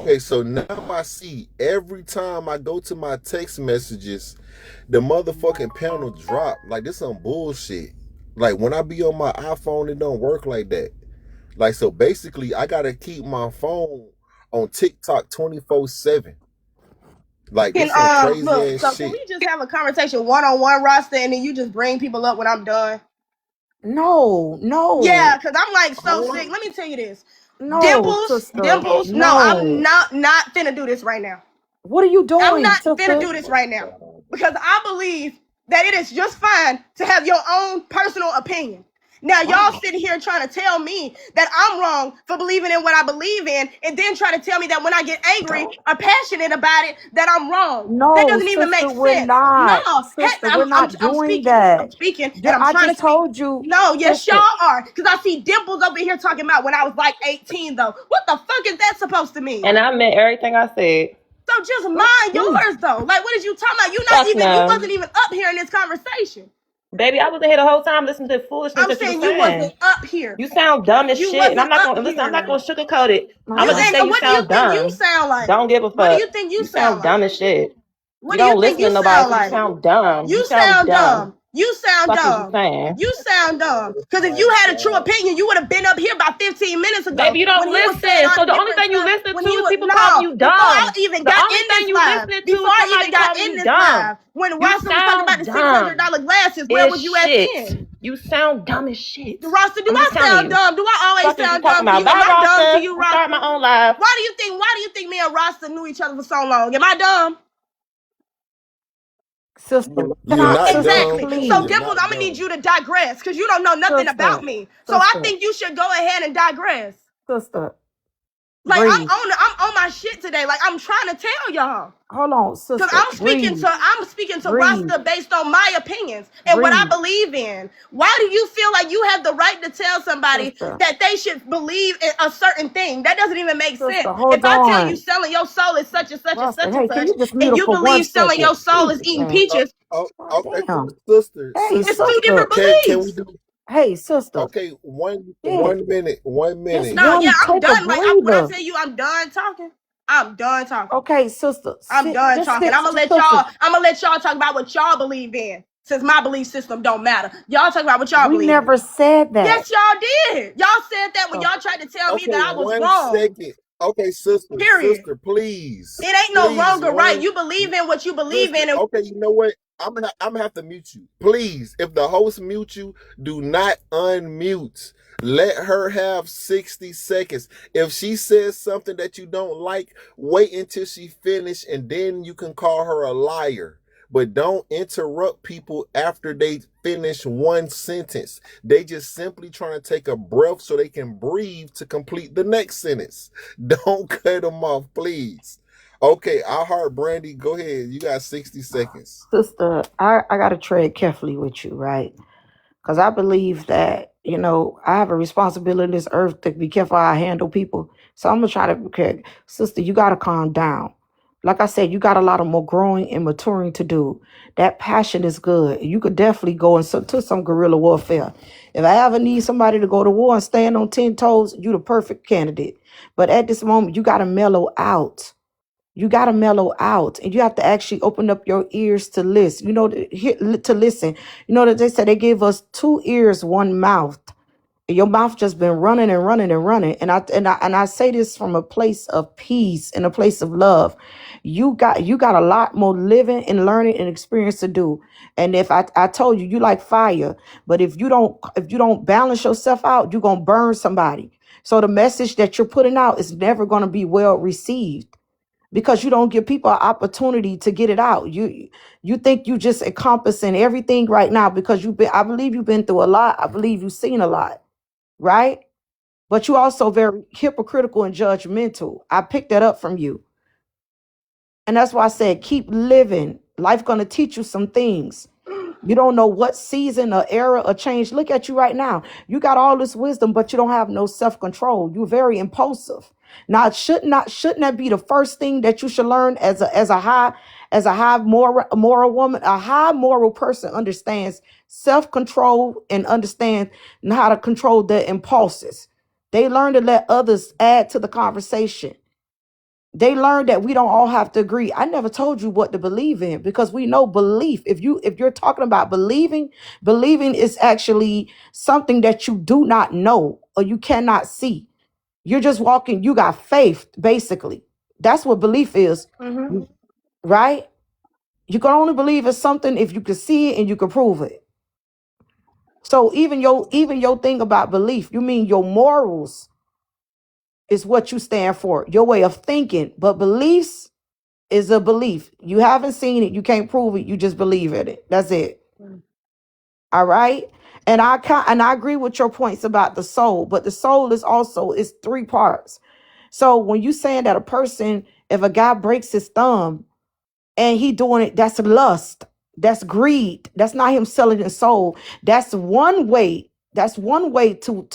Okay, so now I see every time I go to my text messages, the motherfucking panel drop. Like this some bullshit. Like when I be on my iPhone, it don't work like that. Like so basically I gotta keep my phone on TikTok 24/7. Like Can this some crazy look, ass so can shit. we just have a conversation one on one, Rasta, and then you just bring people up when I'm done? No, Yeah, no, because I'm like so Hold sick. on. Let me tell you this. no, Dimples, sister. dimples. No, I'm No. not finna do this right now. What are you I'm doing, not finna sister? do this right now because I believe that it is just fine to have your own personal opinion. Now, y'all Wow. sitting here trying to tell me that I'm wrong for believing in what I believe in, and then try to tell me that when I get angry or passionate about it, that I'm wrong. That No, doesn't even sister, make we're sense. not. No, heck, Sister, we're not I'm doing speaking. I'm that. speaking, and I'm I trying just to speak. told you, No, yes, y'all sister, are. Because I see Dimples over here talking about when I was like 18, though. What the fuck is that supposed to mean? And I meant everything I said. So just mind mm, yours though. Like what is you talking about? Fuck You no. wasn't even up here in this conversation. Baby, I wasn't here the whole time listening to the foolishness I'm that you were saying you saying. wasn't up here. You sound dumb as You shit. And I'm wasn't not up gonna listen, I'm not here. gonna sugarcoat it. I'm You gonna just say and you what do you sound think you dumb. sound like? Don't give a What do fuck. you think you You sound sound like? dumb as shit. What You do you don't think listen to you nobody, sound so you like? sound dumb. You You sound sound dumb. dumb. You sound Fuck is you dumb. saying? You sound dumb. Because if you had a true opinion, you would have been up here about 15 minutes ago Baby, you when don't he was saying listen. all So the the only different thing you stuff. listen When to he is was people calling no, you before I dumb. even The got only in thing this you live, listening to before is I even somebody got calling in you this dumb. live, when You Roscoe was talking about sound the $600 dumb glasses, where as was you at shit. then? You sound dumb as shit. Rasta, do I'm I just telling sound you. dumb? Do I always Fuck is you sound talking dumb to about? you? Am Bye, I dumb to Rasta. you, I'm starting Rasta? my own live. Why do you think me and Rasta knew each other for so long? Am I dumb? sister. Can You're I, not sister, Exactly. dumb. So please, You're Dimples, not I'm gonna need dumb. you to digress because you don't know nothing about sister, me. So I sister, think you should go ahead and digress. sister, Like breathe. I'm on my shit today. Like I'm trying to tell y'all. Hold on, Cause sister, breathe, I'm speaking to breathe, Rasta based on my opinions and what I breathe, believe in. Why do you feel like you have the right to tell somebody sister, that they should believe in a certain thing? That doesn't even make sense. sister, If hold I tell you on. selling your soul is such and such and Rasta, such and hey, can such, you just mute and her you for one believe selling second? your soul is Jesus, eating man. peaches, Okay, Damn. sister, Hey, it's sister. two sister. different Can we beliefs. do? Hey, sister. Okay, one Yeah, one minute, one just minute. No, yeah, one, I'm take a done. Like when I breather. tell you I'm done talking, I'm done talking. Okay, sister, I'm sit, done just talking. sit, sister. I'm gonna let y'all talk about what y'all believe in. Since my belief system don't matter. Y'all talk about what y'all We believe in. never said that. Yes, y'all did. Y'all said that when So, y'all tried to tell me Okay, that I was one wrong. second. Okay, sister, Period. sister, please, It ain't no please, wrong or right. one You believe in what you believe sister. in. And Okay, you know what? I'm gonna have to mute you, please. If the host mute you, do not unmute. Let her have 60 seconds. If she says something that you don't like, wait until she finish, and then you can call her a liar. But don't interrupt people after they finish one sentence. They just simply trying to take a breath so they can breathe to complete the next sentence. Don't cut them off, please. Okay, I heart Brandy. Go ahead. You got 60 seconds. sister, I got to tread carefully with you, right? Because I believe that, I have a responsibility in this earth to be careful how I handle people. So I'm going to try to, okay, sister, you got to calm down. Like I said, you got a lot of more growing and maturing to do. That passion is good. You could definitely go into some guerrilla warfare. If I ever need somebody to go to war and stand on 10 toes, you the perfect candidate. But at this moment, you got to mellow out. You got to mellow out, and you have to actually open up your ears to listen, to listen. You know that they said they gave us two ears, one mouth. Your mouth just been running and running and running. And I say this from a place of peace and a place of love. You got a lot more living and learning and experience to do. And if I told you like fire, but if you don't balance yourself out, you're gonna burn somebody. So the message that you're putting out is never gonna be well received because you don't give people an opportunity to get it out. You think you just encompassing everything right now because I believe you've been through a lot. I believe you've seen a lot, right? But you also very hypocritical and judgmental. I picked that up from you. And that's why I said keep living. Life gonna teach you some things. You don't know what season or era or change. Look at you right now. You got all this wisdom, but you don't have no self-control. You're very impulsive. Now, shouldn't that be the first thing that you should learn as a high moral woman? A high moral person understands self-control and understands how to control their impulses. They learn to let others add to the conversation. They learned that we don't all have to agree. I never told you what to believe in because we know belief. If you're talking about believing, believing is actually something that you do not know or you cannot see. You're just walking, you got faith, basically. That's what belief is, Mm-hmm. right? You can only believe in something if you can see it and you can prove it. So even your thing about belief, you mean your morals is what you stand for, your way of thinking. But beliefs is a belief. You haven't seen it, you can't prove it, you just believe in it. That's it. All right. And I agree with your points about the soul, but the soul is three parts. So when you saying that a person, if a guy breaks his thumb and he doing it, that's lust, that's greed, that's not him selling his soul. That's one way. That's one way to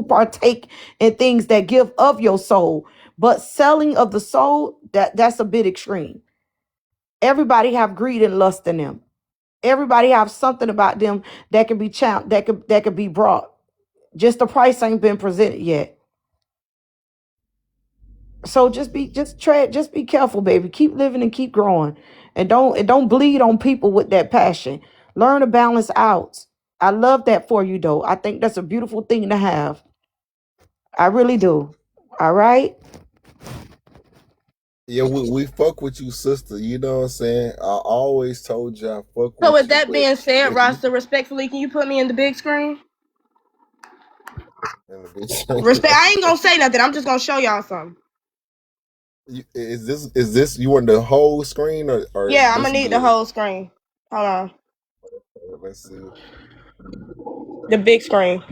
partake in things that give of your soul. But selling of the soul, that's a bit extreme. Everybody have greed and lust in them. Everybody have something about them that can be that could be brought. Just the price ain't been presented yet. So just be careful, baby. Keep living and keep growing. And don't bleed on people with that passion. Learn to balance out. I love that for you though. I think that's a beautiful thing to have. I really do. All right? Yeah, we fuck with you, sister. You know what I'm saying? I always told you I fuck So with with you, that but being said, if you Rasta, respectfully, can you put me in the big screen? and the bitch, Respect. I ain't gonna say nothing. I'm just gonna show y'all something. is this you want the whole screen or Yeah, I'm this gonna need the good? whole screen. Hold on, Let's see. the big screen.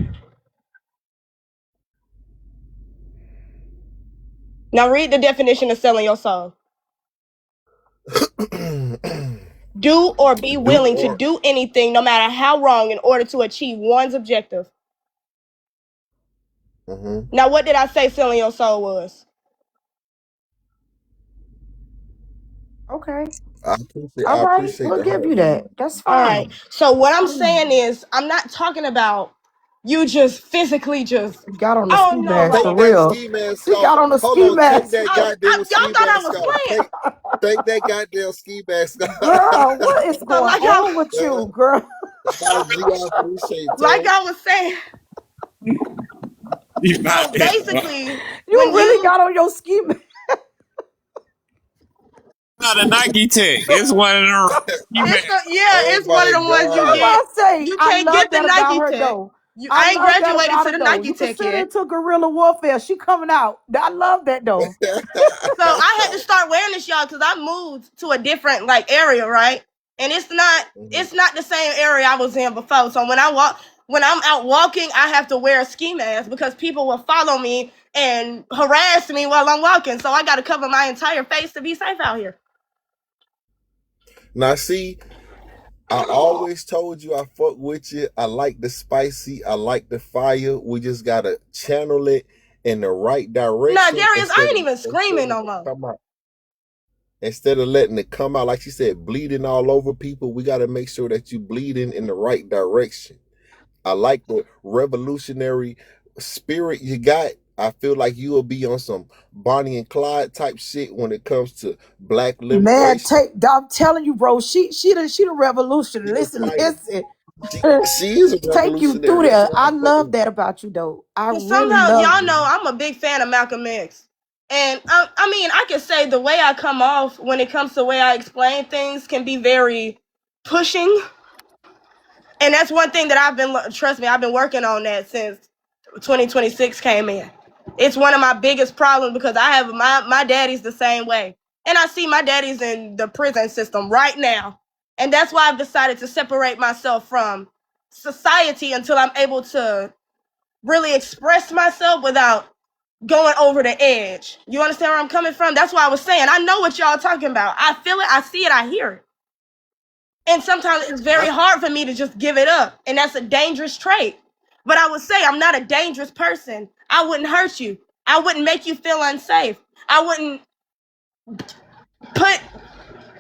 Now read the definition of selling your soul. Do or be Do willing to or do anything, no matter how wrong, in order to achieve one's objective. hmm Now, what did I say selling your soul was? Okay. All I right. appreciate We'll the give heart. you that. That's All right. fine. So what That's I'm fine. saying is, I'm not talking about you just physically just. He got on the Oh ski no, mask for Take like that real. ski mask He off. got on the Hold ski on, take mask. that y'all goddamn ski thought I mask was off. playing. Take that goddamn ski mask off. Girl, what is So going on with you, girl? I appreciate like that. I was saying. You So not that. basically, You when really you got on your ski mask. Not a Nike Tech. It's one of the ski it's masks. Oh it's one my of the ones you That's god. get. why I say You I can't love get the that about Nike her Tech. though. I I ain't love that graduated about to her the though. Nike You Tech consider yet. it to guerrilla warfare. She coming out. I love that though. So I had to start wearing this, y'all, because I moved to a different like area, right? And Mhm. it's not the same area I was in before. So when I'm out walking, I have to wear a ski mask because people will follow me and harass me while I'm walking. So I got to cover my entire face to be safe out here. Now see, I always told you I fuck with you. I like the spicy. I like the fire. We just gotta channel it in the right Nah, direction Darius, I ain't even screaming no more. come out. Instead of letting it come out, like she said, bleeding all over people, we gotta make sure that you bleeding in the right direction. I like the revolutionary spirit you got. I feel like you will be on some Bonnie and Clyde type shit when it comes to black Man, liberation. I'm telling you, bro. She the revolution. She was Listen, fire. listen. She is a Take you revolutionary. through That's there. why I I fuck love with that about you though. I Cause really somehow love y'all you. know I'm a big fan of Malcolm X. And I mean, I can say the way I come off when it comes to the way I explain things can be very pushing. And that's one thing that trust me, I've been working on that since 2026 came in. It's one of my biggest problems because I have my daddy's the same way. And I see my daddy's in the prison system right now. And that's why I've decided to separate myself from society until I'm able to really express myself without going over the edge. You understand where I'm coming from? That's why I was saying I know what y'all talking about. I feel it, I see it, I hear it. And sometimes it's very I, hard for me to just give it up. And that's a dangerous trait. But I would say I'm not a dangerous person. I wouldn't hurt you. I wouldn't make you feel unsafe. I wouldn't put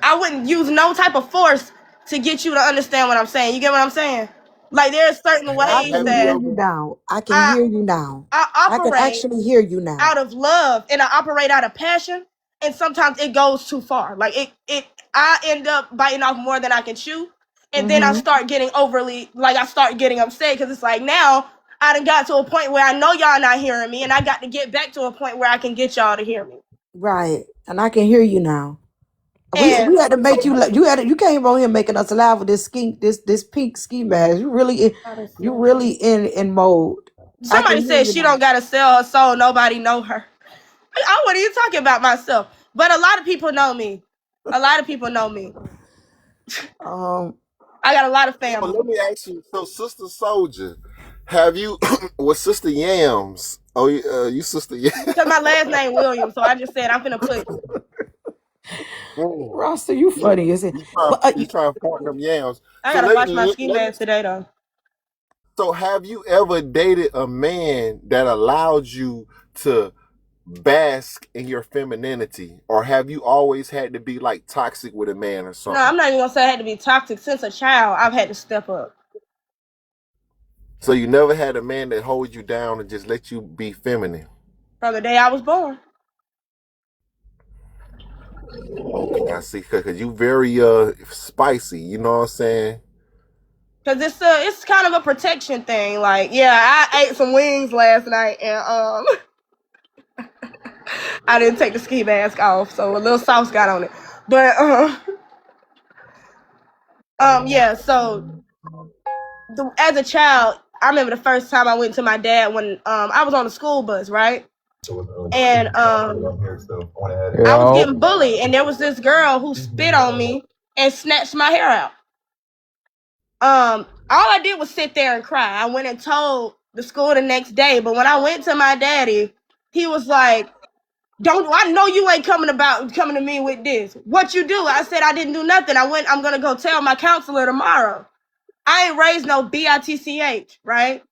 I wouldn't use no type of force to get you to understand what I'm saying. You get what I'm saying? Like there's certain I ways can Have you hear that you ever? now. I can I hear you now. I I can operate actually hear you now. out of love and I operate out of passion, and sometimes it goes too far. Like it I end up biting off more than I can chew, and then I Mm-hmm. start getting overly like I start getting upset because it's like now I done got to a point where I know y'all not hearing me, and I got to get back to a point where I can get y'all to hear me. Right. And I can hear you now. We And had to make you you came on here making us laugh with this this pink ski mask. You really in mode. I can somebody hear said you she now. don't gotta sell her soul, nobody know her. I wasn't even talking about myself, but a lot of people know me. A lot of people know me. Um I got a lot of So family let me ask you. So, Sister Soldier, have you with Sister Yams? Oh, you Sister Yams. because my last name Williams, so I just said I'm finna put. Rasta, you funny, is it? But You trying to point them yams. I So gotta let, wash my let, ski let me. mask today though. So have you ever dated a man that allowed you to bask in your femininity, or have you always had to be like toxic with a man or No, something? I'm not even gonna say I had to be toxic. Since a child, I've had to step up. So you never had a man that hold you down and just let you be feminine. From the day I was born. Okay, I see. Cause you very spicy. You know what I'm saying? Cause it's kind of a protection thing. Like, yeah, I ate some wings last night and I didn't take the ski mask off, so a little sauce got on it. But yeah, so as a child, I remember the first time I went to my dad when I was on the school bus, right? And I was Yo. getting bullied, and there was this girl who spit on me and snatched my hair out. All I did was sit there and cry. I went and told the school the next day, but when I went to my daddy, he was like, "Don't I know you ain't coming to me with this? What you do?" I said I didn't do nothing. I'm gonna go tell my counselor tomorrow. I ain't raised no bitch, right?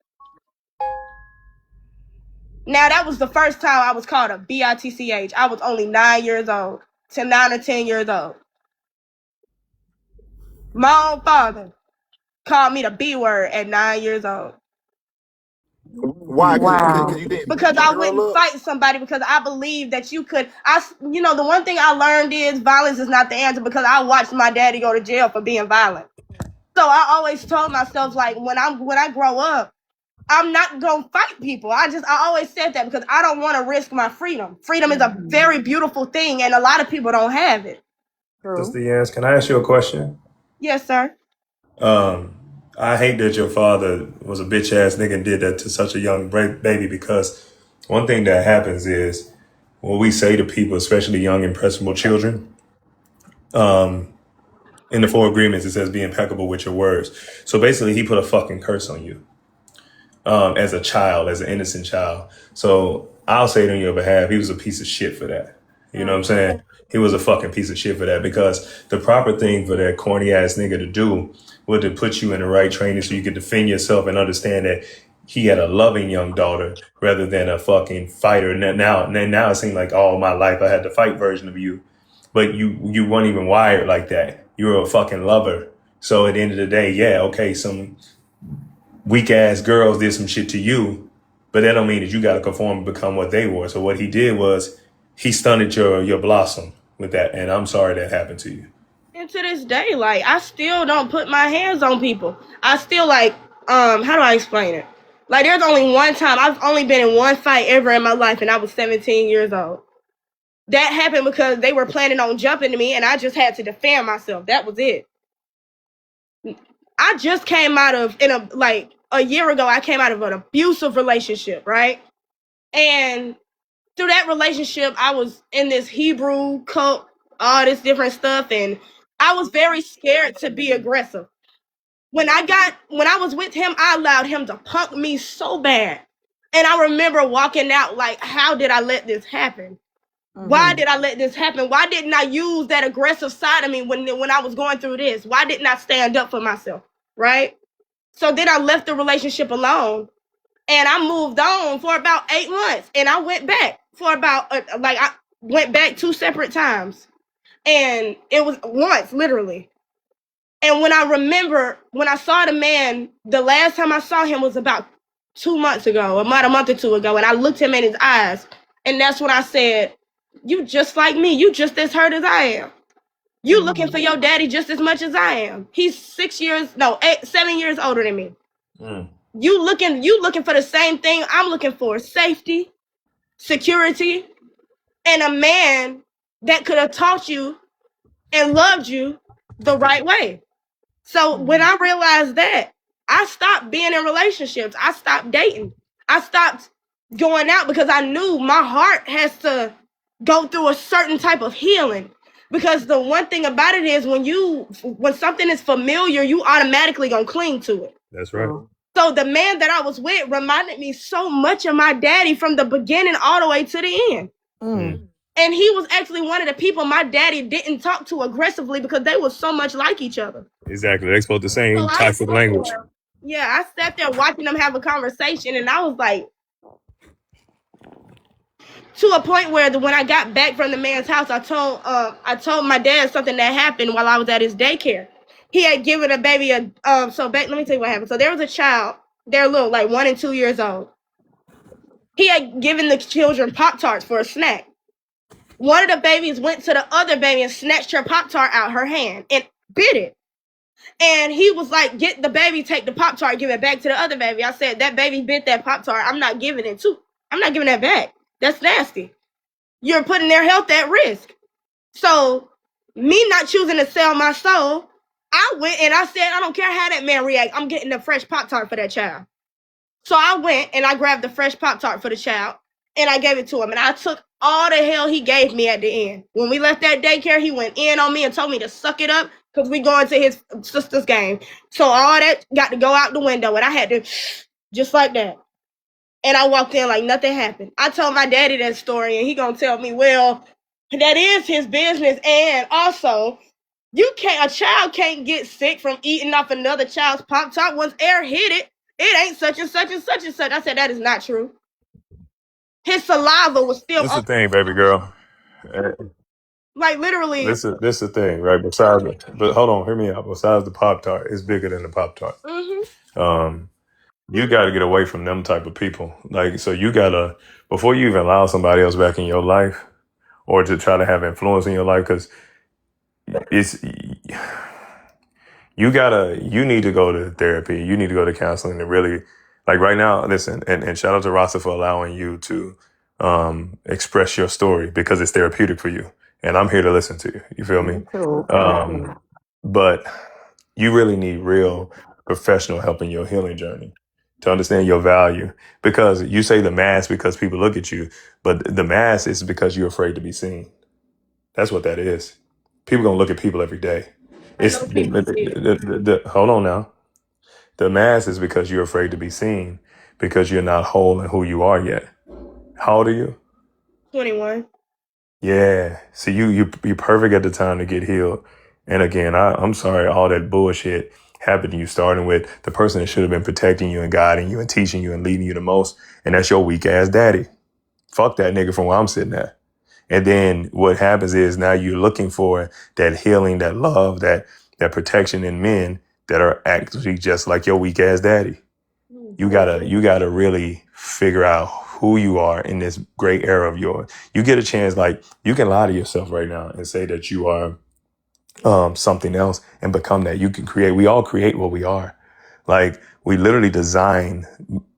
Now that was the first time I was called a bitch. I was only 9 years old, to 9 or 10 years old. My own father called me the B word at 9 years old. Why? Cause wow. you didn't beat Because the I girl wouldn't up. fight somebody because I believe that you could. The one thing I learned is violence is not the answer because I watched my daddy go to jail for being violent. So I always told myself like when I grow up, I'm not gonna fight people. I always said that because I don't want to risk my freedom. Freedom is a very beautiful thing, and a lot of people don't have it. True. Sister Yans, can I ask you a question? Yes, sir. Um, I hate that your father was a bitch ass nigga and did that to such a young baby because one thing that happens is what we say to people, especially young impressionable children, in the four agreements it says be impeccable with your words. So basically, he put a fucking curse on you. As a child, as an innocent child. So I'll say it on your behalf, he was a piece of shit for that. You know what I'm saying? He was a fucking piece of shit for that because the proper thing for that corny ass nigga to do was to put you in the right training so you could defend yourself and understand that he had a loving young daughter rather than a fucking fighter. And now it seems like all my life I had the fight version of you, but you weren't even wired like that. You were a fucking lover. So at the end of the day, yeah, okay, some weak ass girls did some shit to you, but that don't mean that you got to conform and become what they were. So what he did was he stunted your blossom with that, and I'm sorry that happened to you. And to this day, like I still don't put my hands on people. I still like how do I explain it? Like there's only one time I've only been in one fight ever in my life, and I was 17 years old. That happened because they were planning on jumping to me, and I just had to defend myself. That was it. I just came out of in a like a year ago. I came out of an abusive relationship, right? And through that relationship, I was in this Hebrew cult, all this different stuff, and I was very scared to be aggressive. When I was with him, I allowed him to punk me so bad. And I remember walking out like, how did I let this happen? Why Mm-hmm. did I let this happen? Why didn't I use that aggressive side of me when I was going through this? Why didn't I stand up for myself? Right? So then I left the relationship alone and I moved on for about 8 months and I went back for about I went back two separate times and it was once literally. And when I saw the man, the last time I saw him was about 2 months ago, about a month or two ago, and I looked him in his eyes, and that's when I said, "You just like me. You just as hurt as I am. You looking for your daddy just as much as I am. He's 7 years older than me. You looking for the same thing I'm looking for: safety, security, and a man that could have taught you and loved you the right way." So when I realized that, I stopped being in relationships. I stopped dating. I stopped going out because I knew my heart has to go through a certain type of healing. Because the one thing about it is when something is familiar, you automatically gonna cling to it. That's right. So the man that I was with reminded me so much of my daddy from the beginning all the way to the end. And he was actually one of the people my daddy didn't talk to aggressively because they were so much like each other. Exactly. They spoke the same type of language. Yeah, I sat there watching them have a conversation, and I was like, to a point where when I got back from the man's house, I told my dad something that happened while I was at his daycare. He had given a baby let me tell you what happened. So there was a child, they're little, like 1 and 2 years old. He had given the children Pop-Tarts for a snack. One of the babies went to the other baby and snatched her Pop-Tart out her hand and bit it. And he was like, "Get the baby, take the Pop-Tart, give it back to the other baby." I said, "That baby bit that Pop-Tart. I'm not giving that back. That's nasty. You're putting their health at risk." So me not choosing to sell my soul, I went and I said, "I don't care how that man react. I'm getting a fresh Pop-Tart for that child." So I went and I grabbed the fresh Pop-Tart for the child and I gave it to him. And I took all the hell he gave me at the end. When we left that daycare, he went in on me and told me to suck it up because we going to his sister's game. So all that got to go out the window and I had to just like that. And I walked in like nothing happened. I told my daddy that story and he gonna tell me, well, that is his business. And also, a child can't get sick from eating off another child's Pop-Tart. Once air hit it, it ain't such and such and such and such. I said, that is not true. His saliva was still This is the thing, baby girl. like literally. This is the thing, right? But hold on, hear me out. Besides the Pop-Tart, it's bigger than the Pop-Tart. You got to get away from them type of people. Like, so you got to, before you even allow somebody else back in your life or to try to have influence in your life, because it's, you need to go to therapy. You need to go to counseling to really, like right now, listen, and shout out to Rasta for allowing you to express your story because it's therapeutic for you. And I'm here to listen to you. You feel me? But you really need real professional help in your healing journey to understand your value. Because you say the mask because people look at you, but the mask is because you're afraid to be seen. That's what that is. People gonna look at people every day. It's hold on now. The mask is because you're afraid to be seen because you're not whole in who you are yet. How old are you? 21. Yeah. See, you're perfect at the time to get healed. And again, I'm sorry, all that bullshit happened to you, starting with the person that should have been protecting you and guiding you and teaching you and leading you the most. And that's your weak ass daddy. Fuck that nigga from where I'm sitting at. And then what happens is now you're looking for that healing, that love, that protection in men that are actually just like your weak ass daddy. You gotta really figure out who you are in this great era of yours. You get a chance, like you can lie to yourself right now and say that you are something else and become that. You can create. We all create what we are. Like we literally design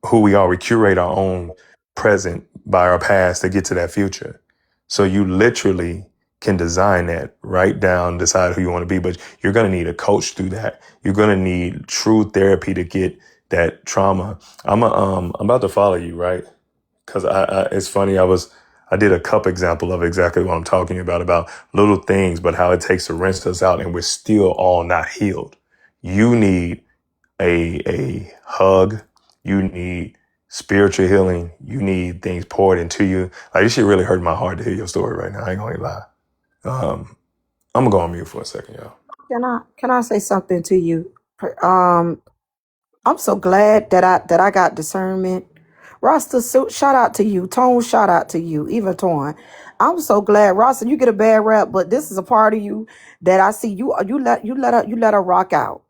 who we are. We curate our own present by our past to get to that future. So you literally can design that, write down, decide who you want to be, but you're going to need a coach through that. You're going to need true therapy to get that trauma. I'm about to follow you, right? Cause it's funny. I did a cup example of exactly what I'm talking about little things, but how it takes to rinse us out and we're still all not healed. You need a hug. You need spiritual healing. You need things poured into you. Like this shit really hurt my heart to hear your story right now. I ain't gonna lie. I'm gonna go on mute for a second, y'all. Can I say something to you? I'm so glad that I got discernment Rasta, so, shout out to you. Tone, shout out to you. Even Torn. I'm so glad, Rasta, you get a bad rap, but this is a part of you that I see you let her rock out.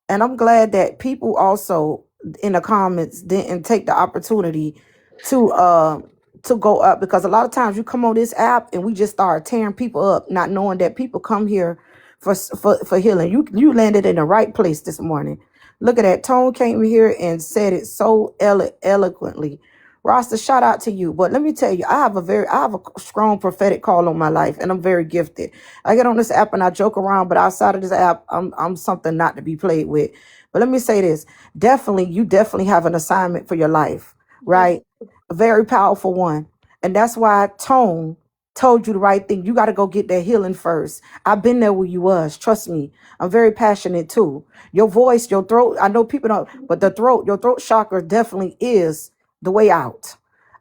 And I'm glad that people also in the comments didn't take the opportunity to uh to go up, because a lot of times you come on this app and we just start tearing people up, not knowing that people come here for healing. You landed in the right place this morning. Look at that. Tone came here and said it so eloquently. Rasta, shout out to you. But let me tell you, I have a strong prophetic call on my life, and I'm very gifted. I get on this app and I joke around, but outside of this app, I'm something not to be played with. But let me say this: you definitely have an assignment for your life, right? A very powerful one, and that's why Tone told you the right thing. You got to go get that healing first. I've been there where you was. Trust me, I'm very passionate too. Your voice, your throat. I know people don't, but your throat chakra definitely is the way out.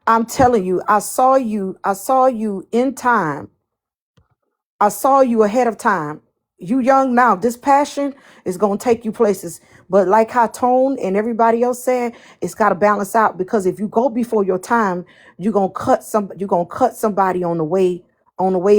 I'm telling you, I saw you in time. I saw you ahead of time. You young now. This passion is gonna take you places. But like how Tone and everybody else said, it's gotta balance out, because if you go before your time, you're gonna cut somebody on the way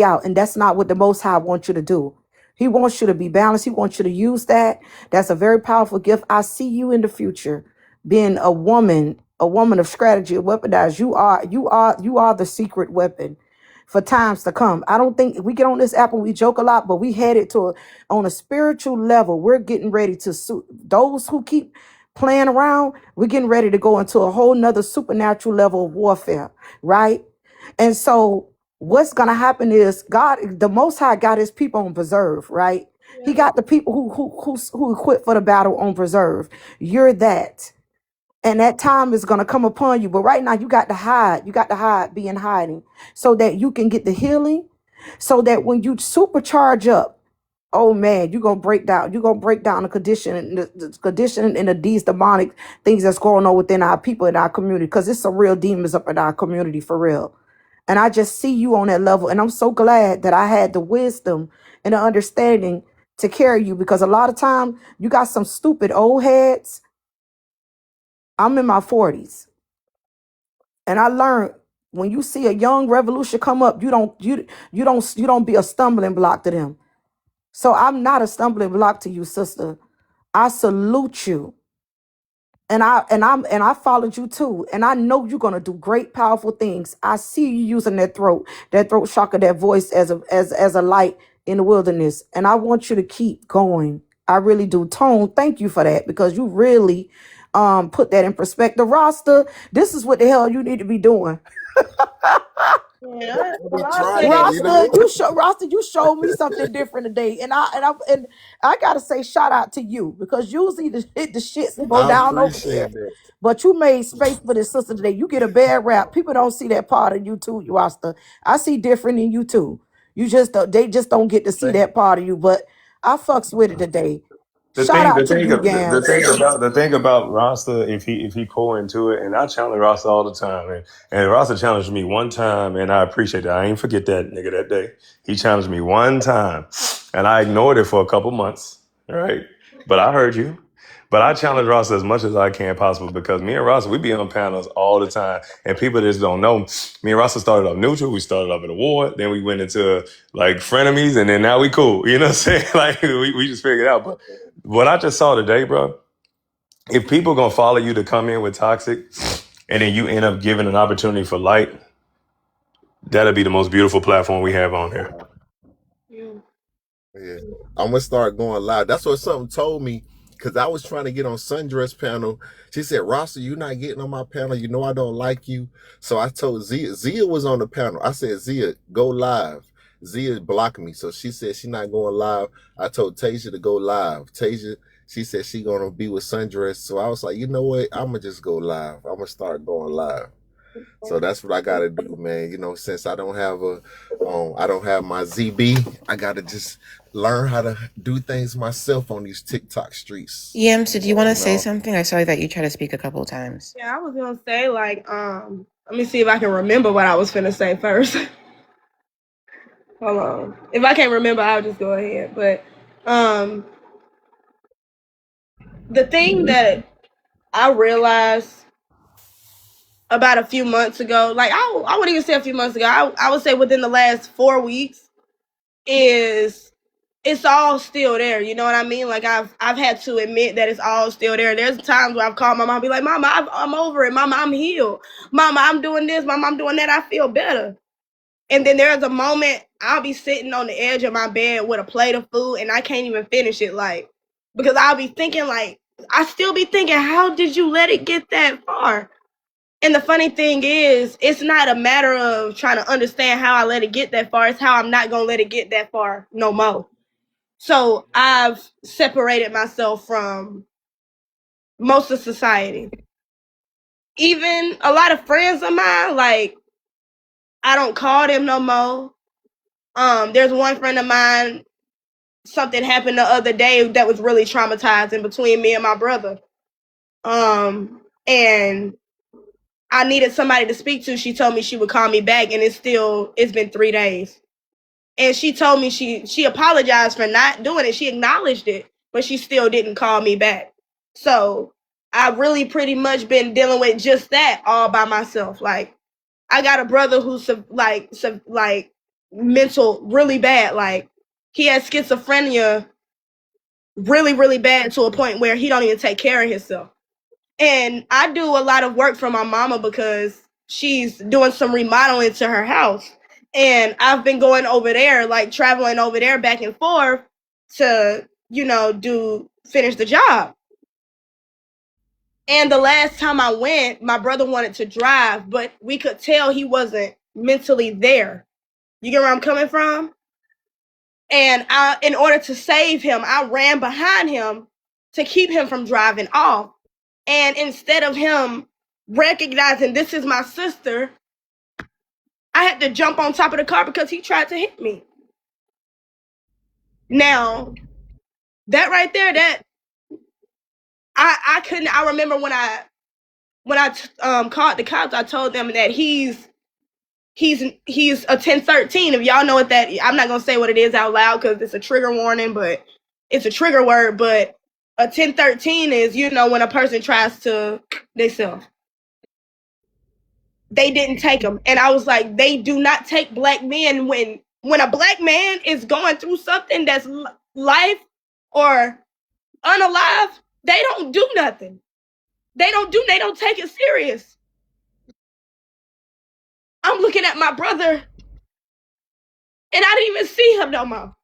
out. And that's not what the Most High wants you to do. He wants you to be balanced. He wants you to use that. That's a very powerful gift. I see you in the future being a woman of strategy, weaponized. You are the secret weapon for times to come. I don't think we get on this app and we joke a lot, but we headed on a spiritual level. We're getting ready to those who keep playing around. We're getting ready to go into a whole nother supernatural level of warfare, right? And so what's going to happen is God, the Most High, got his people on preserve, right? He got the people who equipped for the battle on preserve. You're that. And that time is going to come upon you. But right now, you got to hide. You got to hide, be in hiding, so that you can get the healing, so that when you supercharge up, oh man, you're going to break down. You're going to break down the condition, the condition and these demonic things that's going on within our people in our community, because it's some real demons up in our community for real. And I just see you on that level. And I'm so glad that I had the wisdom and the understanding to carry you, because a lot of time you got some stupid old heads. I'm in my 40s. And I learned, when you see a young revolution come up, you don't be a stumbling block to them. So I'm not a stumbling block to you, sister. I salute you. And I followed you too. And I know you're gonna do great, powerful things. I see you using that throat chakra, that voice as a light in the wilderness. And I want you to keep going. I really do. Tone, thank you for that, because you really put that in perspective. Rasta, this is what the hell you need to be doing. Yeah, I've been I trying say to, you know. Rasta, you showed me something different today, and I gotta say shout out to you, because usually the shits go I down over appreciate there, that. but you made space for this sister today. You get a bad rap. People don't see that part of you too, you Rasta. I see different in you too. They just don't get to see Thank that part of you, but I fucks with it today. The Shout thing, out the to thing, you, the Yams. thing about Rasta, if he pour into it, and I challenge Rasta all the time, and Rasta challenged me one time, and I appreciate that. I ain't forget that nigga that day. He challenged me one time, and I ignored it for a couple months. All right, but I heard you. But I challenge Rasta as much as I can possible, because me and Rasta, we be on panels all the time, and people just don't know. Me and Rasta started off neutral. We started off at a war, then we went into like frenemies, and then now we cool. You know what I'm saying? Like we just figured it out. But what I just saw today, bro, if people gonna follow you to come in with toxic, and then you end up giving an opportunity for light, that'll be the most beautiful platform we have on here. Yeah, I'm gonna start going live. That's what something told me, because I was trying to get on Sundress panel. She said, "Rasta, you're not getting on my panel. You know I don't like you." So I told Zia. Zia was on the panel. I said, "Zia, go live." Zia blocked me, so she said she's not going live. I told Tasia to go live. Tasia, she said she gonna be with Sundress. So I was like, you know what? I'm gonna just go live. I'm gonna start going live. So that's what I gotta do, man. You know, since I don't have my ZB, I gotta just learn how to do things myself on these TikTok streets. Yams, did you want to You say know, something? I saw that you tried to speak a couple of times. Yeah, I was gonna say like, let me see if I can remember what I was finna say first. Hold on. If I can't remember, I'll just go ahead. But the thing that I realized about a few months ago. Like I wouldn't even say a few months ago. I would say within the last 4 weeks is it's all still there. You know what I mean? Like I've had to admit that it's all still there. There's times where I've called my mom, be like, "Mama, I'm over it. Mama, I'm healed. Mama, I'm doing this. Mama, I'm doing that. I feel better." And then there's a moment I'll be sitting on the edge of my bed with a plate of food and I can't even finish it, like, because I'll be thinking, like, I still be thinking, how did you let it get that far? And the funny thing is, it's not a matter of trying to understand how I let it get that far. It's how I'm not gonna let it get that far no more. So I've separated myself from most of society. Even a lot of friends of mine, like, I don't call them no more. There's one friend of mine, something happened the other day that was really traumatizing between me and my brother. And I needed somebody to speak to. She told me she would call me back, and it's been 3 days. And she told me she apologized for not doing it. She acknowledged it, but she still didn't call me back. So I've really pretty much been dealing with just that all by myself. Like, I got a brother who's like mental really bad. Like, he has schizophrenia really, really bad to a point where he don't even take care of himself. And I do a lot of work for my mama because she's doing some remodeling to her house. And I've been going over there, like traveling over there back and forth to, finish the job. And the last time I went, my brother wanted to drive, but we could tell he wasn't mentally there. You get where I'm coming from? And in order to save him, I ran behind him to keep him from driving off. And instead of him recognizing this is my sister, I had to jump on top of the car because he tried to hit me. Now, that right there, that I couldn't. I remember when I called the cops, I told them that he's a 1013. If y'all know what that, I'm not gonna say what it is out loud because it's a trigger warning, but it's a trigger word. But a 1013 is, when a person tries to themselves. They didn't take them, and I was like, they do not take black men when a black man is going through something that's life or unalive. They don't do nothing. They don't take it serious. I'm looking at my brother, and I didn't even see him no more.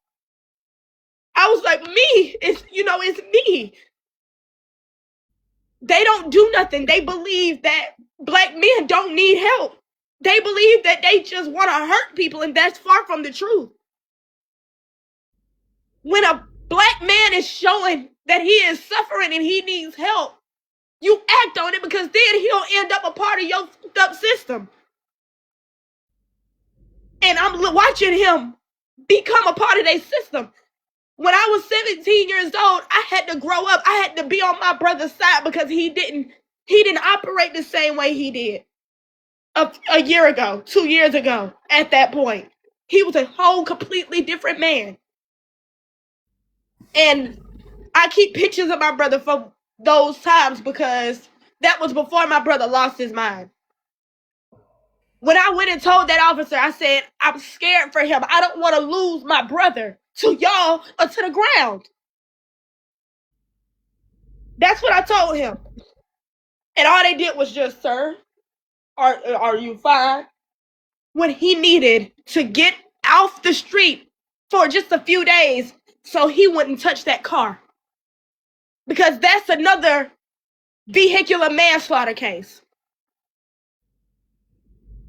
I was like, me, it's me. They don't do nothing. They believe that black men don't need help. They believe that they just want to hurt people, and that's far from the truth. When a black man is showing that he is suffering and he needs help, you act on it because then he'll end up a part of your fucked up system. And I'm watching him become a part of their system. When I was 17 years old, I had to grow up. I had to be on my brother's side because he didn't operate the same way he did a year ago, 2 years ago. At that point, he was a whole completely different man. And I keep pictures of my brother from those times because that was before my brother lost his mind. When I went and told that officer, I said, I'm scared for him. I don't want to lose my brother to y'all or to the ground. That's what I told him. And all they did was just, sir, are you fine? When he needed to get off the street for just a few days so he wouldn't touch that car. Because that's another vehicular manslaughter case.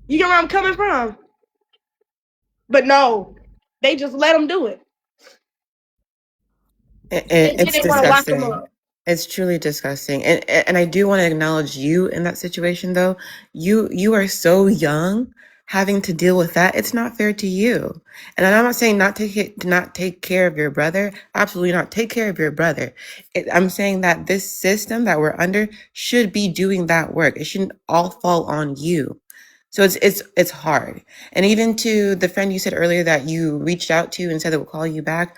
You get where I'm coming from? But no, they just let him do it. They It's didn't want to lock him disgusting. up. It's truly disgusting. And I do want to acknowledge you in that situation though. You are so young having to deal with that. It's not fair to you. And I'm not saying not take care of your brother. Absolutely not. Take care of your brother. I'm saying that this system that we're under should be doing that work. It shouldn't all fall on you. So it's hard. And even to the friend you said earlier that you reached out to and said they will call you back,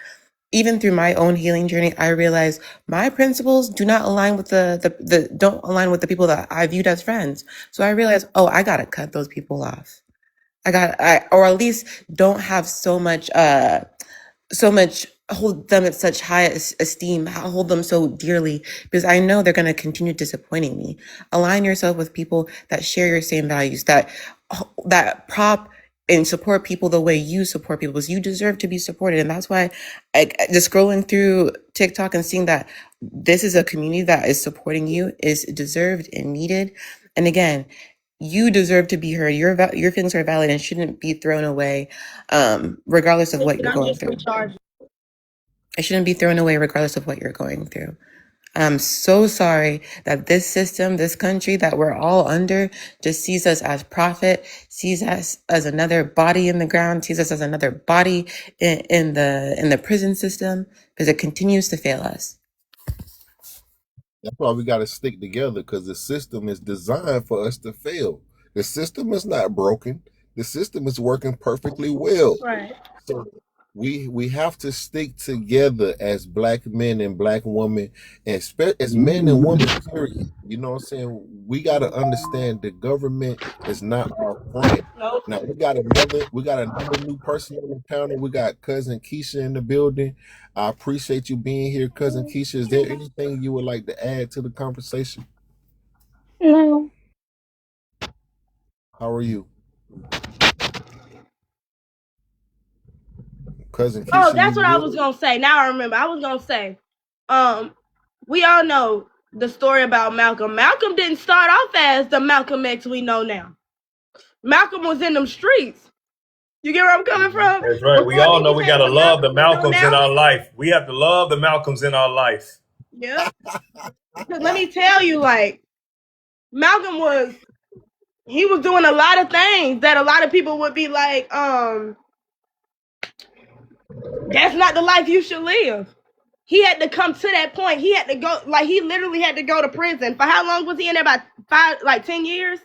even through my own healing journey, I realized my principles do not align with the don't align with the people that I viewed as friends. So I realized, oh, I gotta cut those people off. Or at least don't have so much hold them at such high esteem, hold them so dearly, because I know they're going to continue disappointing me. Align yourself with people that share your same values, that prop and support people the way you support people, because you deserve to be supported. And that's why just scrolling through TikTok and seeing that this is a community that is supporting you is deserved and needed. And again, you deserve to be heard. Your feelings are valid and shouldn't be thrown away, regardless of what you're I'm going just through. recharging. It shouldn't be thrown away regardless of what you're going through. I'm so sorry that this system, this country that we're all under, just sees us as profit, sees us as another body in the ground, sees us as another body in the prison system, because it continues to fail us. That's why we got to stick together, because the system is designed for us to fail. The system is not broken. The system is working perfectly well. Right. So we have to stick together as black men and black women, and as men and women, period. You know what I'm saying? We got to understand the government is not our friend. No. Now we got another new person on the panel. We got cousin Keisha in the building. I appreciate you being here, cousin Keisha. Is there anything you would like to add to the conversation? No. How are you, cousin Oh, Keisha? You that's what I was good? gonna say. Now I remember. I was gonna say, um, we all know the story about Malcolm. Malcolm didn't start off as the Malcolm X we know now. Malcolm was in them streets. You get where I'm coming from? That's right. We Before all he know we got became to the love Malcolm the we know Malcolms in now. our life. We have to love the Malcolms in our life. Yep. Because let me tell you, like, Malcolm he was doing a lot of things that a lot of people would be like, that's not the life you should live. He had to come to that point. He had to go, like, he literally had to go to prison. For how long was he in there? About 10 years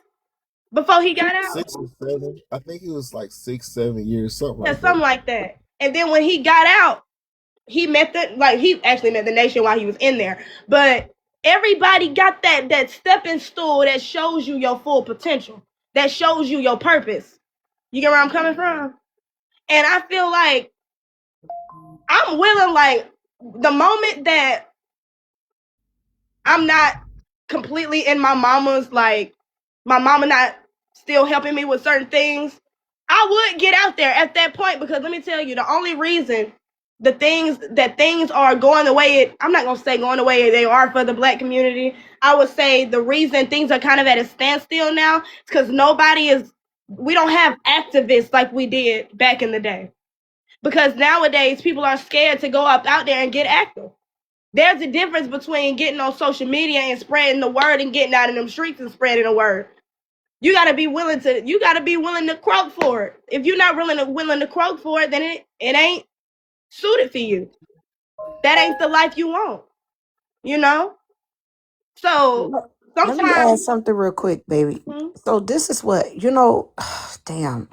before he got out? 6 or 7. I think it was like 6, 7 years, something Yeah, like that. something like that. And then when he got out, he actually met the nation while he was in there. But everybody got that stepping stool that shows you your full potential, that shows you your purpose. You get where I'm coming from? And I feel like I'm willing, like, the moment that I'm not completely in my mama's, like, my mama not still helping me with certain things, I would get out there at that point, because let me tell you, the only reason things are going the way I'm not gonna say going the way they are for the black community. I would say the reason things are kind of at a standstill now is because we don't have activists like we did back in the day. Because nowadays people are scared to go out there and get active. There's a difference between getting on social media and spreading the word and getting out in them streets and spreading the word. You gotta be willing to croak for it. If you're not willing to croak for it, then it ain't suited for you. That ain't the life you want, you know? So Let me add sometimes, something real quick, baby. hmm, So this is what, damn.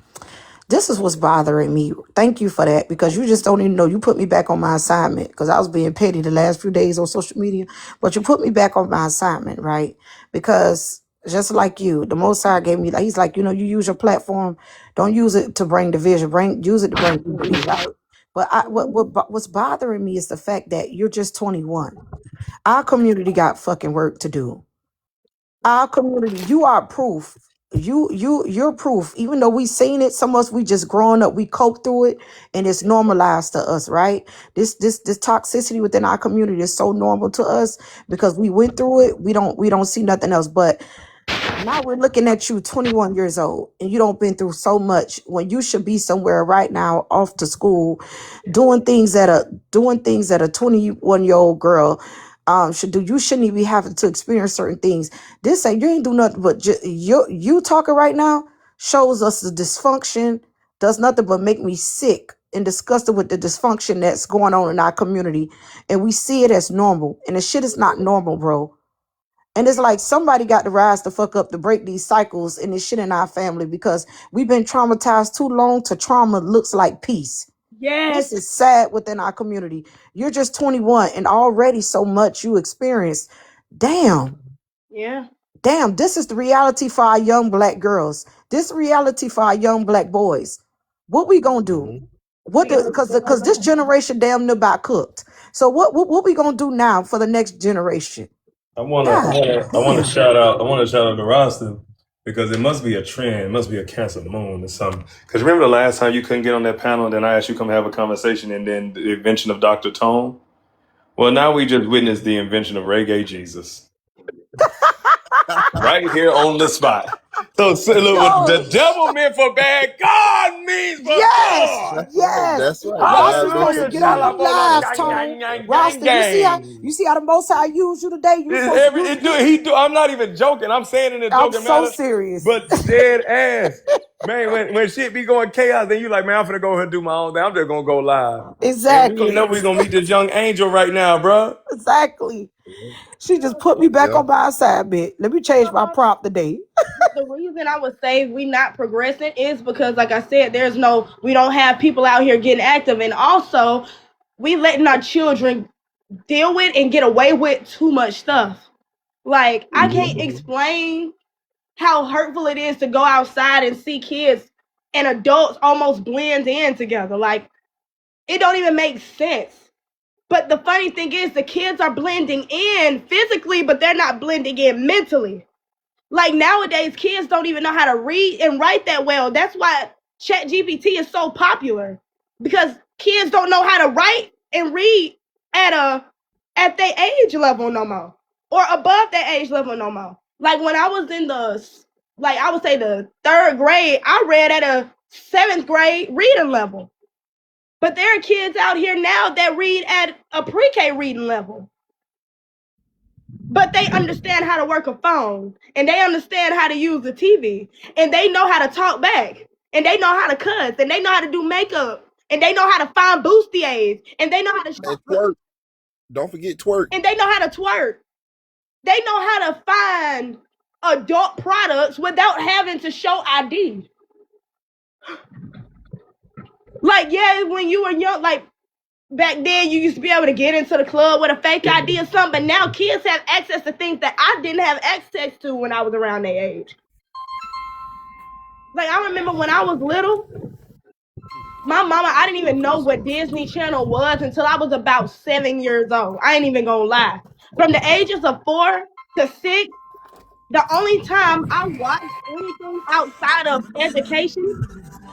This is what's bothering me. Thank you for that, because you just don't even know. You put me back on my assignment, because I was being petty the last few days on social media, but you put me back on my assignment, right? Because just like you, the Most High gave me, he's like, you use your platform, don't use it to bring division, use it to bring unity, right? But what's bothering me is the fact that you're just 21. Our community got fucking work to do. Our community, you are proof. You're proof. Even though we seen it, some of us, we just growing up, we cope through it, and it's normalized to us, right? This toxicity within our community is so normal to us because we went through it. We don't see nothing else. But now we're looking at you 21 years old, and you don't been through so much when you should be somewhere right now off to school doing things that a 21-year-old girl should do. You shouldn't even be having to experience certain things. This ain't, you ain't do nothing but you talking right now shows us the dysfunction, does nothing but make me sick and disgusted with the dysfunction that's going on in our community, and we see it as normal, and the shit is not normal, bro. And it's like somebody got to rise the fuck up to break these cycles and this shit in our family, because we've been traumatized too long to trauma looks like peace. Yes. This is sad within our community. You're just 21 and already so much you experienced. Damn. Yeah. Damn, this is the reality for our young black girls. This reality for our young black boys. What we gonna do? Mhm. What because this generation damn near about cooked. So what we gonna do now for the next generation? God I wanna damn. shout out to Rasta because it must be a trend, it must be a Cancer moon or something. Because remember the last time you couldn't get on that panel, and then I asked you to come have a conversation, and then the invention of Dr. Tone. Well, now we just witnessed the invention of Reggae Jesus right here on the spot. So look, what Yo, the devil meant for bad, God means for yes, good. yes. That's right. Rasta God meant supposed for to Hallelujah, get on good. you Shalamono, live, gang, Tone. gang, gang, gang, Rasta, gang. you see how the most high used you today? You It's supposed to every you it do he do. I'm not even joking. I'm saying it in a I'm joking so manner, serious. but dead ass. Man, when shit be going chaos, then you like, man, I'm finna go ahead and do my own thing. I'm just gonna go live. And we ain't Exactly. know we gonna meet this young angel right now, bro. Exactly. She just put me back Yeah. on my side bit. Let me change my prop today. But the reason I would say we not progressing is because, like I said, we don't have people out here getting active, and also we letting our children deal with and get away with too much stuff. Like I Mhm. can't explain how hurtful it is to go outside and see kids and adults almost blend in together. Like it don't even make sense. But the funny thing is, the kids are blending in physically, but they're not blending in mentally. Like nowadays, kids don't even know how to read and write that well. That's why ChatGPT is so popular because kids don't know how to write and read at their age level no more, or above their age level no more. Like when I was in I would say the third grade, I read at a seventh grade reading level. But there are kids out here now that read at a pre-K reading level, but they understand how to work a phone and they understand how to use the TV and they know how to talk back and they know how to cuss and they know how to do makeup and they know how to find bustiers and they know how to And shop twerk. Don't forget twerk. and they know how to twerk. They know how to find adult products without having to show ID. Like, yeah, when you were young, like back then you used to be able to get into the club with a fake ID or something, but now kids have access to things that I didn't have access to when I was around their age. Like I remember when I was little, my mama, I didn't even know what Disney Channel was until I was about 7 years old. I ain't even gonna lie. From the ages of 4 to 6, the only time I watched anything outside of education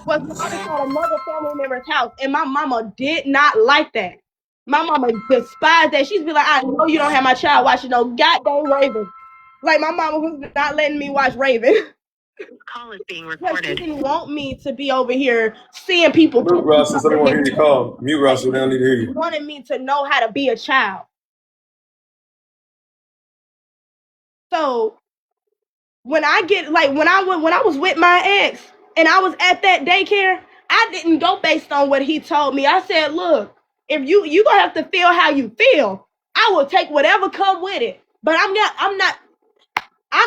was when I was at another family member's house, and my mama did not like that. My mama despised that. She'd be like, "I know you don't have my child watching no goddamn Raven." Like my mama was not letting me watch Raven. Call is being recorded. She didn't want me to be over here seeing people Mute kiss each Rasta, so they other won't hear and you call. Mute Rasta, they don't need to hear she you. wanted me to know how to be a child. So when I was with my ex and I was at that daycare, I didn't go based on what he told me. I said, look, if you gonna have to feel how you feel, I will take whatever come with it. But I'm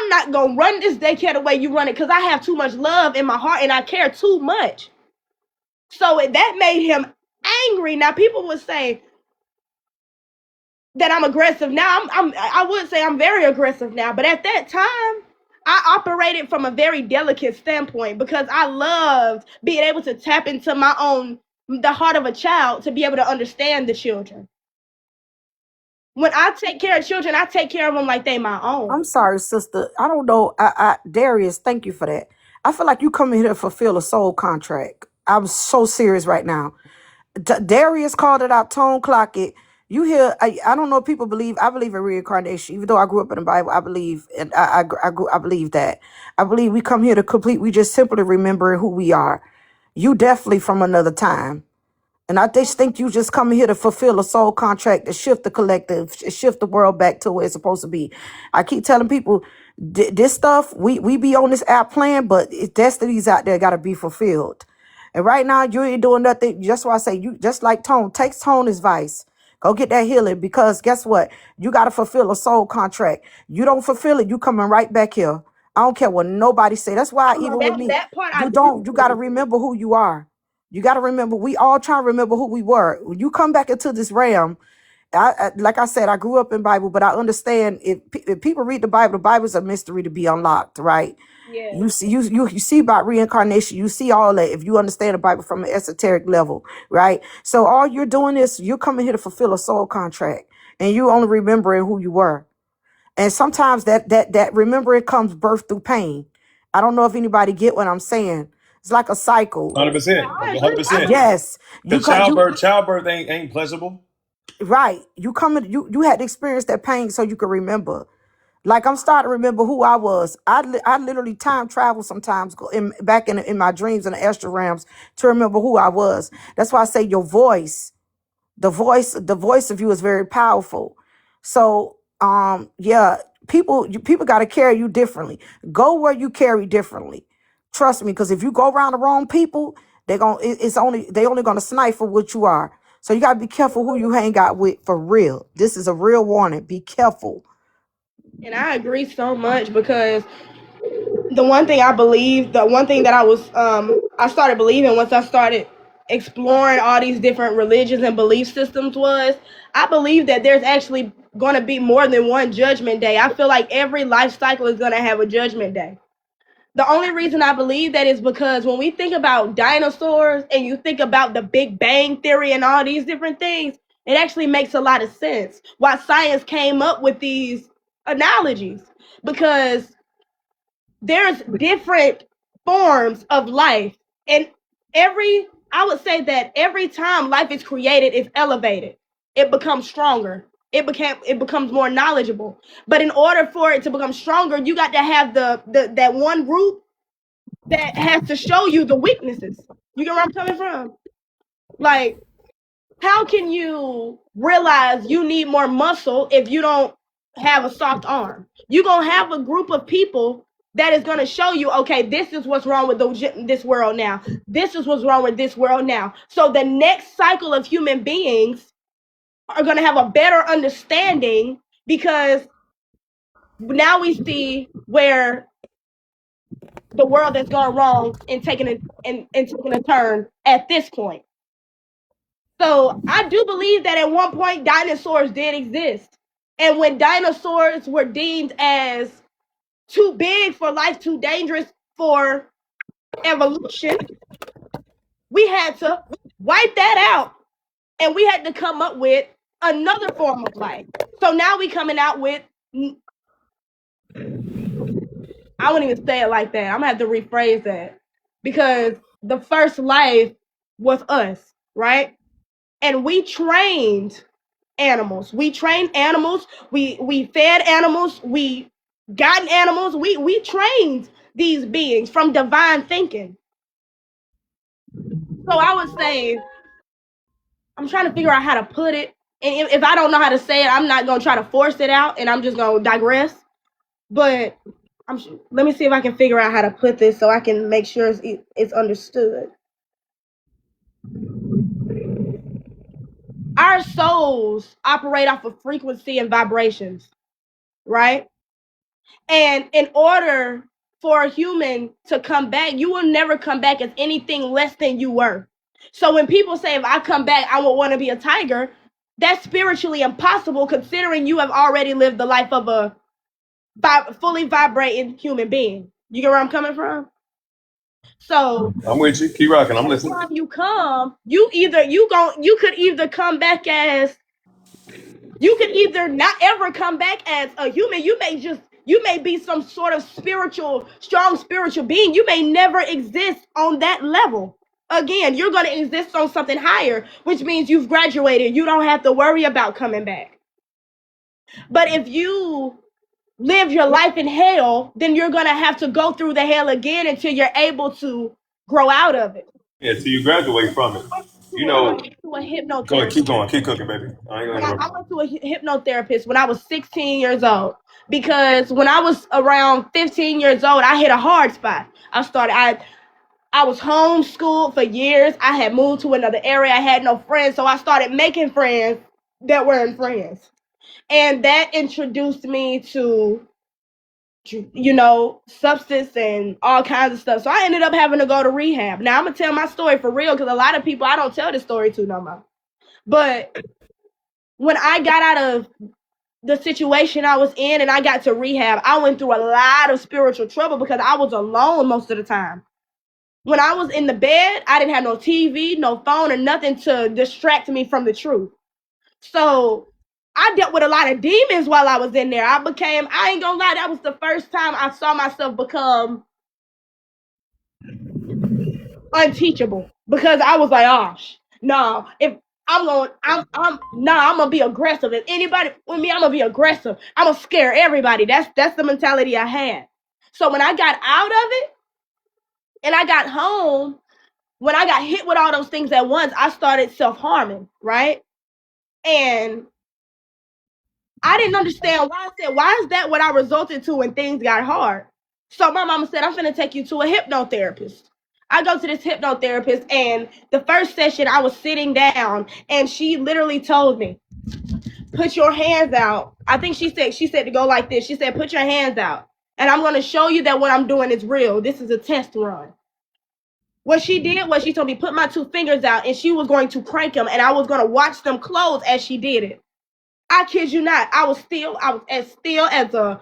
not gonna run this daycare the way you run it because I have too much love in my heart and I care too much. So that made him angry. Now people would say that I'm aggressive now. I would say I'm very aggressive now, but at that time, I operated from a very delicate standpoint because I loved being able to tap into the heart of a child to be able to understand the children. When I take care of children, I take care of them like they my I'm own. sorry, sister. I don't know. Darius, thank you for that. I feel like you coming here to fulfill a soul contract. I'm so serious right now. Darius called it out, tone clock it. You hear, I don't know if people believe, I believe in reincarnation. Even though I grew up in the Bible, I believe, and I believe that. I believe we come here to complete, we just simply remember who we are. You definitely from another time. And I just think you just coming here to fulfill a soul contract, to shift the collective, shift the world back to where it's supposed to be. I keep telling people this stuff, we be on this app playing, but destinies out there got to be fulfilled. And right now, you ain't doing nothing. That's why I say you just like Tone. Take Tone's advice. Go get that healing because guess what? You got to fulfill a soul contract. You don't fulfill it, you coming right back here. I don't care what nobody say. That's why even with me, That part I you do don't. You got to believe. remember who you are. You got to remember, we all try to remember who we were. When you come back into this realm, like I said, I grew up in Bible, but I understand if people read the Bible is a mystery to be unlocked, right? Yes. You see, you see about reincarnation. You see all that if you understand the Bible from an esoteric level, right? So all you're doing is you're coming here to fulfill a soul contract, and you only remembering who you were. And sometimes that remembering comes birth through pain. I don't know if anybody get what I'm saying. It's like a cycle. 100%. I agree. I 100%. believe. Yes, you Because cut you childbirth ain't pleasurable. right. You coming you had to experience that pain so you could remember. Like I'm starting to remember who I was. I literally time travel sometimes back in my dreams in the astral realms to remember who I was. That's why I say your voice, the voice of you is very powerful. So yeah, people got to carry you differently. Go where you carry differently. Trust me, because if you go around the wrong people, they only gonna snipe for what you are. So you gotta be careful who you hang out with for real. This is a real warning. Be careful. And I agree so much because the one thing I believe, the one thing that I started believing once I started exploring all these different religions and belief systems was I believe that there's actually going to be more than one judgment day. I feel like every life cycle is going to have a judgment day. The only reason I believe that is because when we think about dinosaurs and you think about the Big Bang Theory and all these different things, it actually makes a lot of sense why science came up with these analogies, because there's different forms of life, and I would say that every time life is created, it's elevated, it becomes stronger, it becomes more knowledgeable. But in order for it to become stronger, you got to have the that one group that has to show you the weaknesses. You get where I'm coming from? Like, how can you realize you need more muscle if you don't have a soft arm? You're going to have a group of people that is going to show you, okay, this is what's wrong with this world now. This is what's wrong with this world now. So the next cycle of human beings are going to have a better understanding, because now we see where the world has gone wrong and taking a turn at this point. So I do believe that at one point dinosaurs did exist. And when dinosaurs were deemed as too big for life, too dangerous for evolution, we had to wipe that out and we had to come up with another form of life. So now we coming out with, I wouldn't even say it like that. I'm gonna have to rephrase that, because the first life was us, right? And we trained animals. We trained animals. We fed animals. We got animals. We trained these beings from divine thinking. So I would say, I'm trying to figure out how to put it. And if I don't know how to say it, I'm not gonna try to force it out, and I'm just gonna digress. But let me see if I can figure out how to put this so I can make sure it's understood. Our souls operate off of frequency and vibrations, right? And in order for a human to come back, you will never come back as anything less than you were. So when people say, if I come back, I will want to be a tiger, that's spiritually impossible, considering you have already lived the life of a fully vibrating human being. You get where I'm coming from? So I'm with you. Keep rocking. I'm every listening. time you come, you could either come back as, you can either not ever come back as a human. You may be some sort of strong spiritual being. You may never exist on that level. Again, you're going to exist on something higher, which means you've graduated. You don't have to worry about coming back. But if you live your life in hell, then you're going to have to go through the hell again until you're able to grow out of it. Yeah, till you graduate from it. You I know, went to a go ahead, hypnotherapist. keep going, keep cooking, baby. I ain't gonna I interrupt. went to a hypnotherapist when I was 16 years old, because when I was around 15 years old, I hit a hard spot. I was homeschooled for years. I had moved to another area. I had no friends, so I started making friends that weren't friends, and that introduced me to substance and all kinds of stuff. So I ended up having to go to rehab. Now I'm gonna tell my story for real because a lot of people I don't tell this story to no more. But when I got out of the situation I was in and I got to rehab, I went through a lot of spiritual trouble because I was alone most of the time. When I was in the bed, I didn't have no TV, no phone, or nothing to distract me from the truth. So I dealt with a lot of demons while I was in there. I ain't gonna lie, that was the first time I saw myself become unteachable because I was like, oh, no, if I'm gonna be aggressive. If anybody with me, I'm gonna be aggressive. I'm gonna scare everybody. That's the mentality I had. So when I got out of it and I got home, when I got hit with all those things at once, I started self-harming, right? And I didn't understand why. I said, why is that what I resulted to when things got hard? So my mama said, I'm gonna take you to a hypnotherapist. I go to this hypnotherapist, and the first session I was sitting down, and she literally told me, put your hands out. I think she said to go like this. She said, put your hands out. And I'm gonna show you that what I'm doing is real. This is a test run. What she did was she told me, put my two fingers out, and she was going to crank them, and I was gonna watch them close as she did it. I kid you not. I was as still as I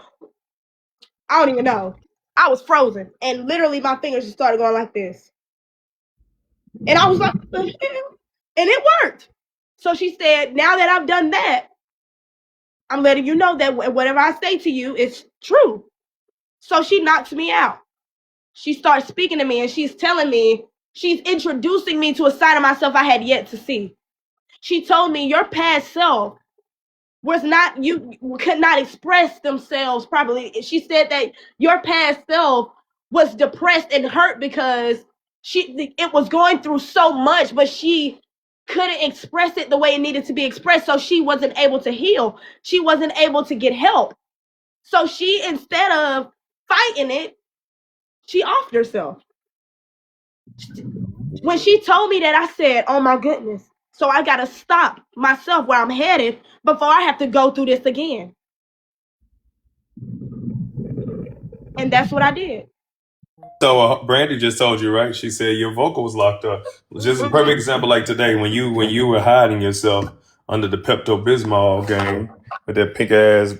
don't even know. I was frozen. And literally my fingers just started going like this. And I was like, what the hell? And it worked. So she said, now that I've done that, I'm letting you know that whatever I say to you is true. So she knocks me out. She starts speaking to me and she's telling me, she's introducing me to a side of myself I had yet to see. She told me, your past self was not, you could not express themselves properly. She said that your past self was depressed and hurt because it was going through so much, but she couldn't express it the way it needed to be expressed. So she wasn't able to heal. She wasn't able to get help. So she, instead of fighting it, she offed herself. When she told me that, I said, oh my goodness. So I got to stop myself where I'm headed before I have to go through this again. And that's what I did. So Brandy just told you, right? She said your vocal was locked up. Just a perfect example, like today when you were hiding yourself under the Pepto Bismol game with that pink ass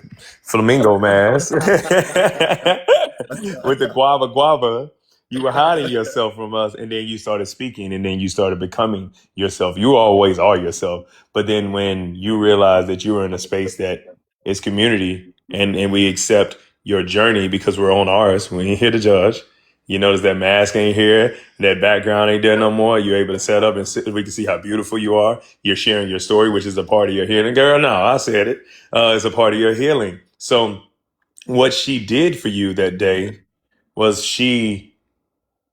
flamingo mask with the guava guava. You were hiding yourself from us, and then you started speaking, and then you started becoming yourself. You always are yourself. But then when you realize that you were in a space that is community, and we accept your journey because we're on ours, we ain't here to judge. You notice that mask ain't here, that background ain't there no more. You're able to set up and we can see how beautiful you are. You're sharing your story, which is a part of your healing. Girl, no, I said it. It's a part of your healing. So what she did for you that day was she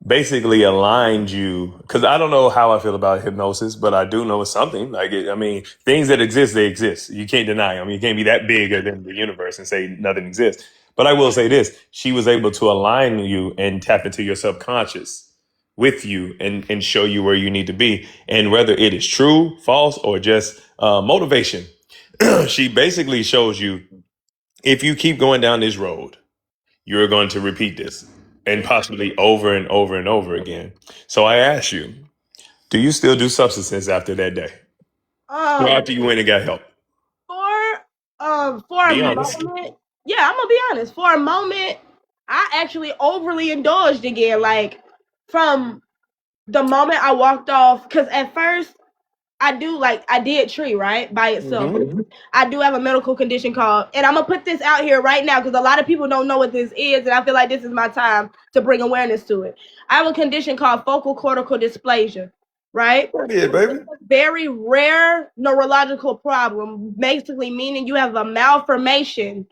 basically aligned you, because I don't know how I feel about hypnosis, but I do know it's something. I mean, things that exist, they exist. You can't deny them. You can't be that bigger than the universe and say nothing exists. But I will say this: she was able to align you and tap into your subconscious with you and show you where you need to be, and whether it is true, false, or just motivation. She basically shows you, if you keep going down this road, you're going to repeat this and possibly over and over and over again. So I ask you, do you still do substances after that day? Or Um, after you went and got help? for a Be honest. moment, yeah, I'm gonna be honest. For a moment, I actually overly indulged again. Like from the moment I walked off, because at first I did tree right by itself. Mm-hmm. I do have a medical condition called, and I'm gonna put this out here right now because a lot of people don't know what this is, and I feel like this is my time to bring awareness to it. I have a condition called focal cortical dysplasia, right? Yeah, baby. Very rare neurological problem, basically meaning you have a malformation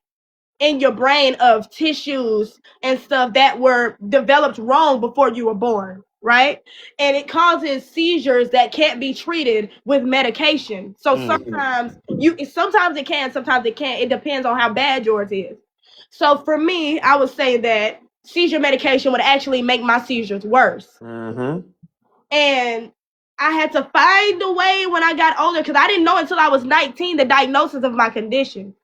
in your brain of tissues and stuff that were developed wrong before you were born, right? And it causes seizures that can't be treated with medication. So sometimes it can, sometimes it can't. It depends on how bad yours is. So for me, I would say that seizure medication would actually make my seizures worse. Mm-hmm. And I had to find a way when I got older because I didn't know until I was 19 the diagnosis of my condition.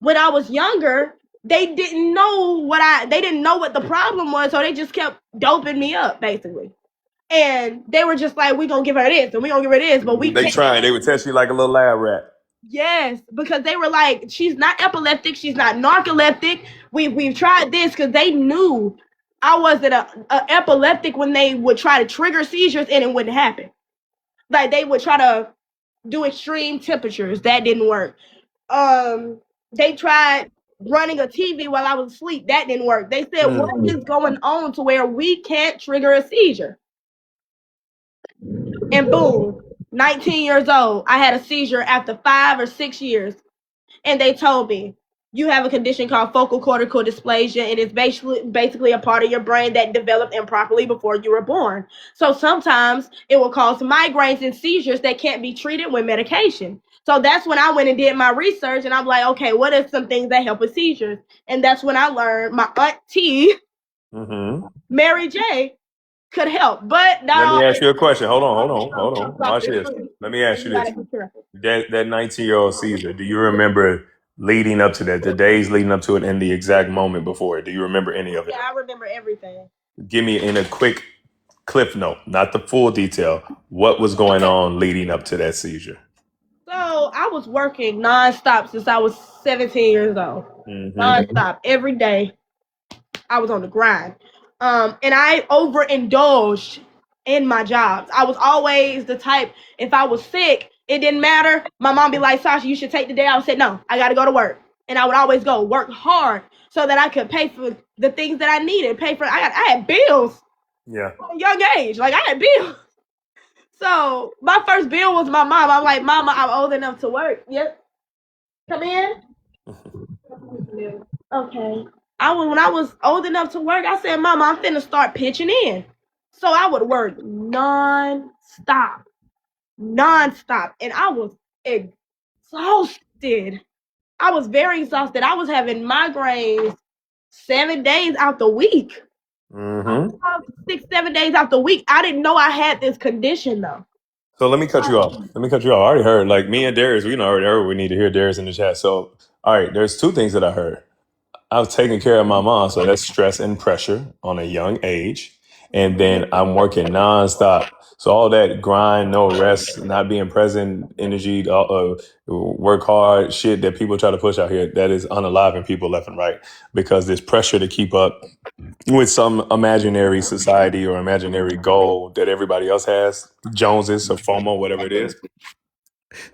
When I was younger, they didn't know what the problem was, so they just kept doping me up, basically. And they were just like, we're gonna give her this and we're gonna give her this, but we They can't. trying. They would test you like a little lab rat. Yes, because they were like, she's not epileptic, she's not narcoleptic. We've tried this because they knew I wasn't a epileptic when they would try to trigger seizures and it wouldn't happen. Like they would try to do extreme temperatures, that didn't work. They tried running a TV while I was asleep, that didn't work. They said, what is going on to where we can't trigger a seizure? And boom, 19 years old, I had a seizure after 5 or 6 years. And they told me, you have a condition called focal cortical dysplasia, and it's basically a part of your brain that developed improperly before you were born. So sometimes it will cause migraines and seizures that can't be treated with medication. So that's when I went and did my research, and I'm like, okay, what are some things that help with seizures? And that's when I learned my aunt T, Mary J, could help, but not Let all. me ask you a question. Hold on. Watch this. Let me ask you this. That 19-year-old Caesar, do you remember leading up to that, the days leading up to it, and the exact moment before it? Do you remember any of it? Yeah, I remember everything. Give me in a quick cliff note, not the full detail. What was going on leading up to that seizure? So I was working nonstop since I was 17 years old. Nonstop, every day. I was on the grind. And I overindulged in my jobs. I was always the type, if I was sick, it didn't matter. My mom be like, Sasha, you should take the day. I would say, no, I got to go to work. And I would always go work hard so that I could pay for the things that I needed. I had bills. Yeah. At a young age. Like, I had bills. So my first bill was my mom. I'm like, Mama, I'm old enough to work. Yep. Come in. Okay. When I was old enough to work, I said, Mama, I'm finna start pitching in. So I would work non-stop. Non-stop. And I was exhausted. I was very exhausted. I was having migraines 7 days out the week. 6, 7 days out the week. I didn't know I had this condition though. So let me cut you off. I already heard, like me and Darius, we already heard we need to hear Darius in the chat. So, all right, there's two things that I heard. I was taking care of my mom, so that's stress and pressure on a young age. And then I'm working nonstop. So all that grind, no rest, not being present, energy, work hard, shit that people try to push out here, that is unaliving people left and right because there's pressure to keep up with some imaginary society or imaginary goal that everybody else has, Joneses or FOMO, whatever it is.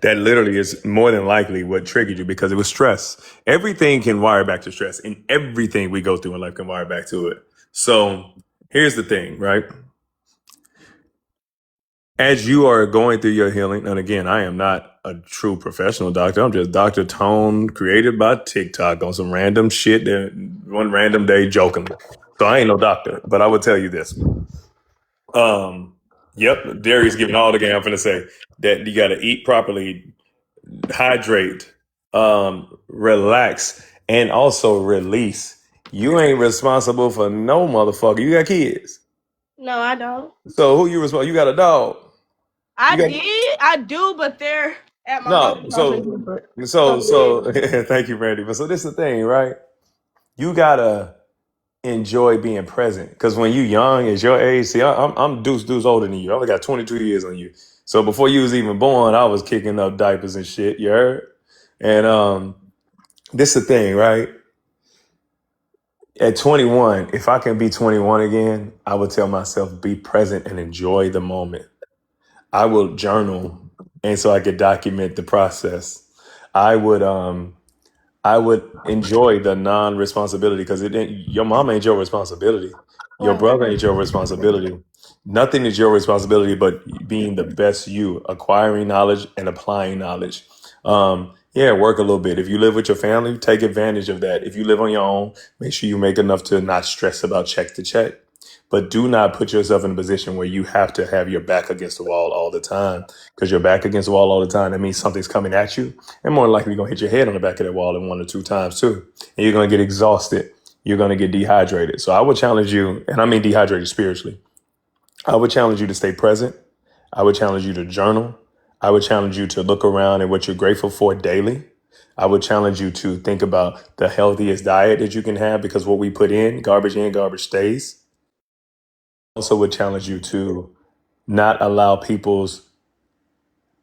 That literally is more than likely what triggered you because it was stress. Everything can wire back to stress, and everything we go through in life can wire back to it. So here's the thing, right? As you are going through your healing, and again, I am not a true professional doctor. I'm just Dr. Tone created by TikTok on some random shit that one random day jokingly. So I ain't no doctor, but I would tell you this. Yep, Darius giving all the game. I'm gonna say that you got to eat properly, hydrate, relax, and also release. You ain't responsible for no motherfucker. You got kids. No, I don't. So who you responsible? You got a dog. I do, but they're at my mama's house. So thank you, Randy. But so this is the thing, right? You gotta enjoy being present because when you young, at your age, see, I'm deuce older than you. I only got 22 years on you. So before you was even born, I was kicking up diapers and shit. You heard? And this is the thing, right? At 21, if I can be 21 again, I would tell myself, be present and enjoy the moment. I will journal, and so I could document the process. I would enjoy the non-responsibility because your mom ain't your responsibility. Your brother ain't your responsibility. Nothing is your responsibility but being the best you, acquiring knowledge and applying knowledge. Work a little bit. If you live with your family, take advantage of that. If you live on your own, make sure you make enough to not stress about check to check. But do not put yourself in a position where you have to have your back against the wall all the time. Because your back against the wall all the time, that means something's coming at you. And more likely, you're going to hit your head on the back of that wall in 1 or 2 times too. And you're going to get exhausted. You're going to get dehydrated. So I would challenge you, and I mean dehydrated spiritually. I would challenge you to stay present. I would challenge you to journal. I would challenge you to look around at what you're grateful for daily. I would challenge you to think about the healthiest diet that you can have, because what we put in, garbage stays. Also would challenge you to not allow people's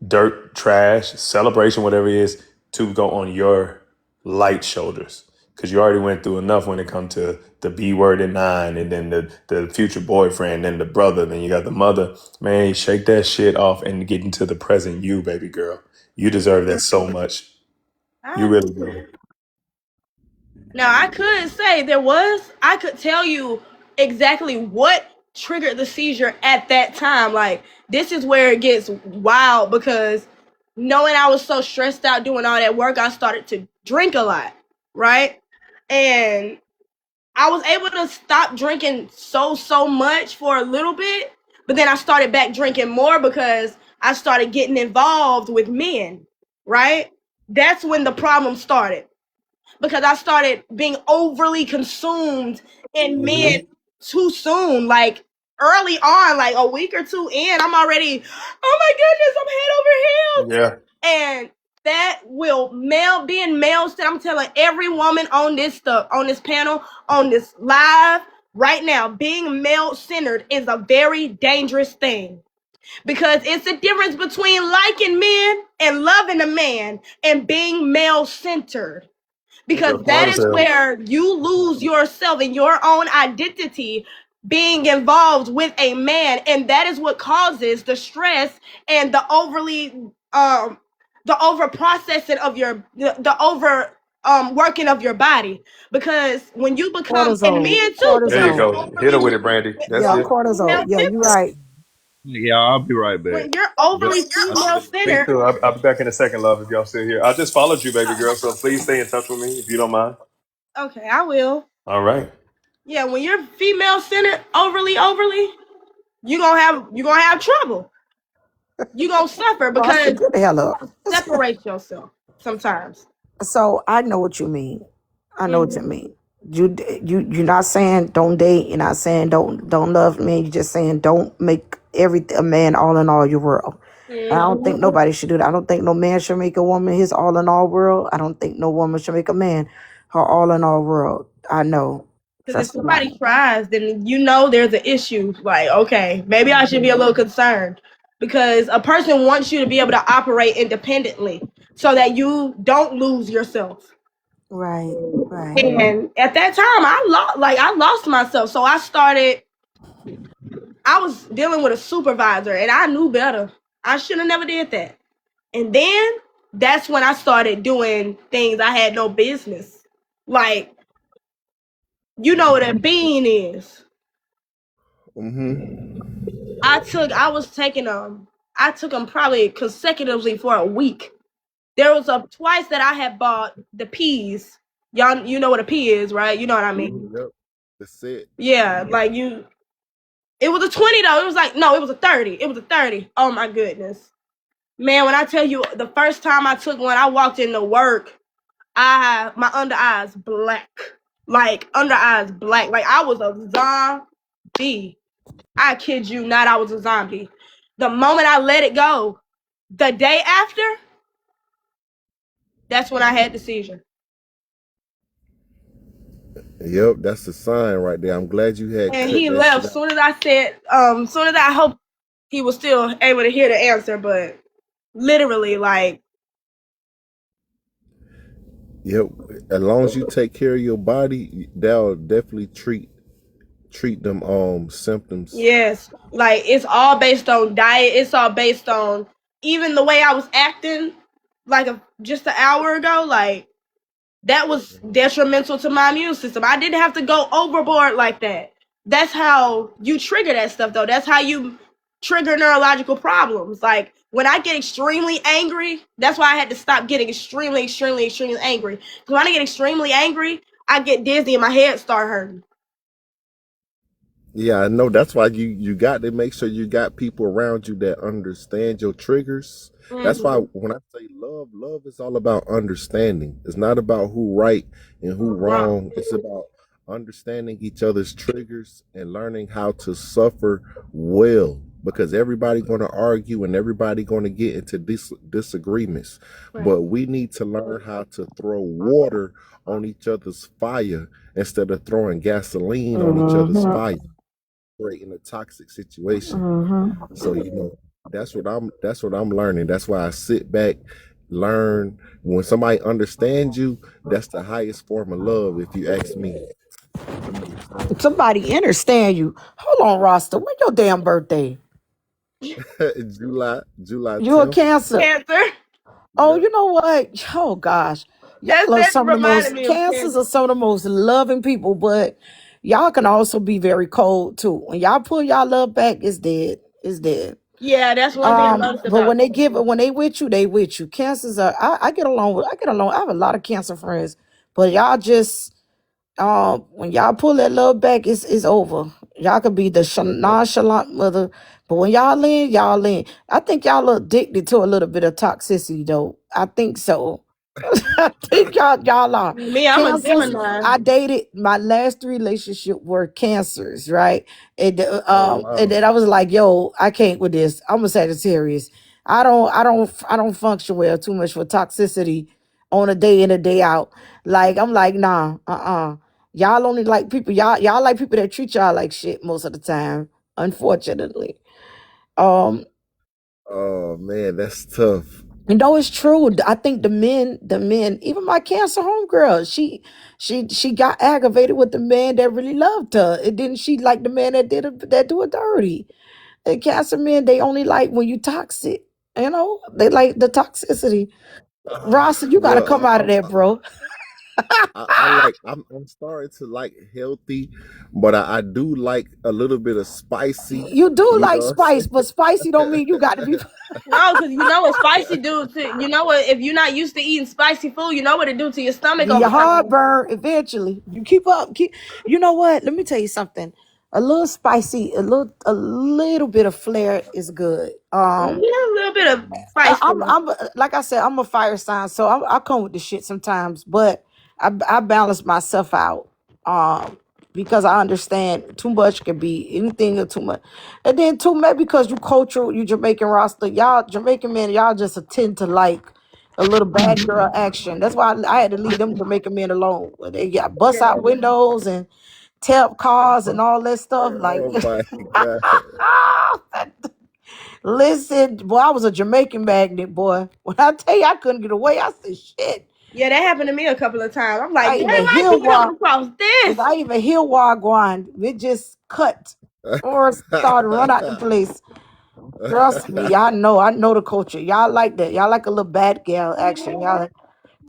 dirt, trash, celebration, whatever it is, to go on your light shoulders. Because you already went through enough when it comes to the B word at 9, and then the future boyfriend, then the brother, then you got the mother. Man, shake that shit off and get into the present you, baby girl. You deserve that so much. You I, really do. now I could say I could tell you exactly what triggered the seizure at that time. Like, this is where it gets wild because knowing I was so stressed out doing all that work, I started to drink a lot, right? And I was able to stop drinking so much for a little bit, but then I started back drinking more because I started getting involved with men, right? That's when the problem started because I started being overly consumed in men Mm-hmm. too soon. Like, early on, like a week or two in, I'm already, oh my goodness, I'm head over heels. Yeah. And that will being male said, I'm telling every woman on this stuff, on this panel, on this live right now, being male centered is a very dangerous thing because it's a difference between liking men and loving a man and being male centered, because You're that smart as is hell. where you lose yourself and your own identity being involved with a man, and that is what causes the stress and the over processing of the over working of your body, because when you become, and Cortisol. men too, There you when Cortisol. you're go. Hit overly her with it, Brandy. That's Yeah, it. cortisol. female Yeah, you're centered, right. Yeah, I'll be right back. when you're But overly I female Me centered, too. I'll be back in a second, love, if y'all still here. I just followed you, baby girl, so please stay in touch with me if you don't mind. okay, I will. All right. Yeah, when you're female centered, overly, you're gonna have trouble. You're gonna suffer Rasta, because get the hell up. separate yourself sometimes. So I know what you mean. I know what you Mm-hmm. mean. You're not saying don't date. You're not saying don't love men. You're just saying don't make every a man all in all your world. I don't think Mm-hmm. nobody should do that. I don't think no man should make a woman his all in all world. I don't think no woman should make a man her all in all world. I know. Because if Trust me. somebody tries, then you know there's an issue. Like, okay, maybe I should be a little concerned because a person wants you to be able to operate independently so that you don't lose yourself. Right. Right. And at that time, I lost myself. So I was dealing with a supervisor, and I knew better. I should have never did that. And then that's when I started doing things I had no business. Like, you know what a bean is. Mm-hmm. I took them probably consecutively for a week. There was a twice that I had bought the peas. Y'all, you know what a pea is, right? You know what I mean? Yep. That's it. Yeah, like you. It was a 20 though. It was like no, it was a 30. It was a 30. Oh my goodness, man! When I tell you the first time I took one, I walked into work. My under eyes black, like under eyes black, like I was a zombie. I kid you not, I was a zombie. The moment I let it go, the day after, that's when I had the seizure. Yep, that's the sign right there. I'm glad you had And cut he that shit left. out. Soon as I said, soon as I hope he was still able to hear the answer, but literally, like, Yep. As long as you take care of your body, that'll definitely treat them symptoms. yes, like it's all based on diet. It's all based on even the way I was acting, like just an hour ago. Like, that was detrimental to my immune system. I didn't have to go overboard like that. That's how you trigger that stuff, though. That's how you trigger neurological problems. Like, when I get extremely angry, that's why I had to stop getting extremely angry. Because when I get extremely angry, I get dizzy and my head start hurting. Yeah, I know. That's why you got to make sure you got people around you that understand your triggers. That's why Mm-hmm. when I say love is all about understanding. It's not about who right and who Wrong. wrong. It's about understanding each other's triggers and learning how to suffer well. because everybody going to argue and everybody going to get into disagreements. Right. But we need to learn how to throw water on each other's fire instead of throwing gasoline on each other's Mm-hmm. fire, creating a toxic situation. Mm-hmm. So that's what I'm learning. That's why I sit back, learn. When somebody understands you, that's the highest form of love, if you ask me. Them understand Somebody understand you. Hold on, Rasta. When your damn birthday? July You a 10th. Cancer? Cancer. Oh, Yep. you know what? Oh gosh, y'all are That some of the reminded most me of Cancers Cancer. are some of the most loving people, but y'all can also be very cold too. When y'all pull y'all love back, it's dead. It's dead. Yeah, that's one thing I noticed But about when they Cancer. give it, when they with you, they with you. Cancers are. I get along with. I get along. I have a lot of Cancer friends, but y'all just when y'all pull that love back, it's over. Y'all could be the Yep. nonchalant mother, but when y'all in. I think y'all are addicted to a little bit of toxicity, though. I think so. I think y'all are Me, I'm a cancers. Gemini. I dated my last three relationship were cancers, right? Oh And wow. then I was like, yo, I can't with this. I'm a Sagittarius. I don't function well too much for toxicity on a day in a day out. Like I'm like, nah, Y'all only like people, y'all like people that treat y'all like shit most of the time, unfortunately. Um, Oh man, that's tough. You know, it's true. I think the men, even my Cancer homegirl, she got aggravated with the man that really loved her. And then she like the man that do her dirty. And Cancer men, they only like when you toxic. They like the toxicity. Ross, you gotta Well, come out of there, bro. I like. I'm starting to like healthy, but I do like a little bit of spicy. You do You like know what spice, but spicy don't I'm mean you got to be. No, because you know what spicy do to you know what if you're not used to eating spicy food, you know what it do to your stomach Your over time. heartburn eventually. You keep up. You know what? Let me tell you something. A little spicy, a little bit of flair is good. Yeah, a little bit of saying? spiciness. I'm like I said, I'm a fire sign, so I come with the shit sometimes, but I balance myself out. Um, because I understand too much can be anything or too much, and then too maybe because you cultural, you Jamaican roster, y'all Jamaican men, y'all just tend to like a little bad girl action. That's why I had to leave them Jamaican men alone. Where they got bust Yeah. out windows and tear up cars and all that stuff. Like, Oh my god. listen, boy, I was a Jamaican magnet, boy. When I tell you I couldn't get away, I said, shit. Yeah, that happened to me a couple of times. I'm like, I damn, even I hear keep why, coming across look, this. I even hear why going. It just cut or started to run out the place. Trust me, I know the culture. Y'all like that. Y'all like a little bad gal action.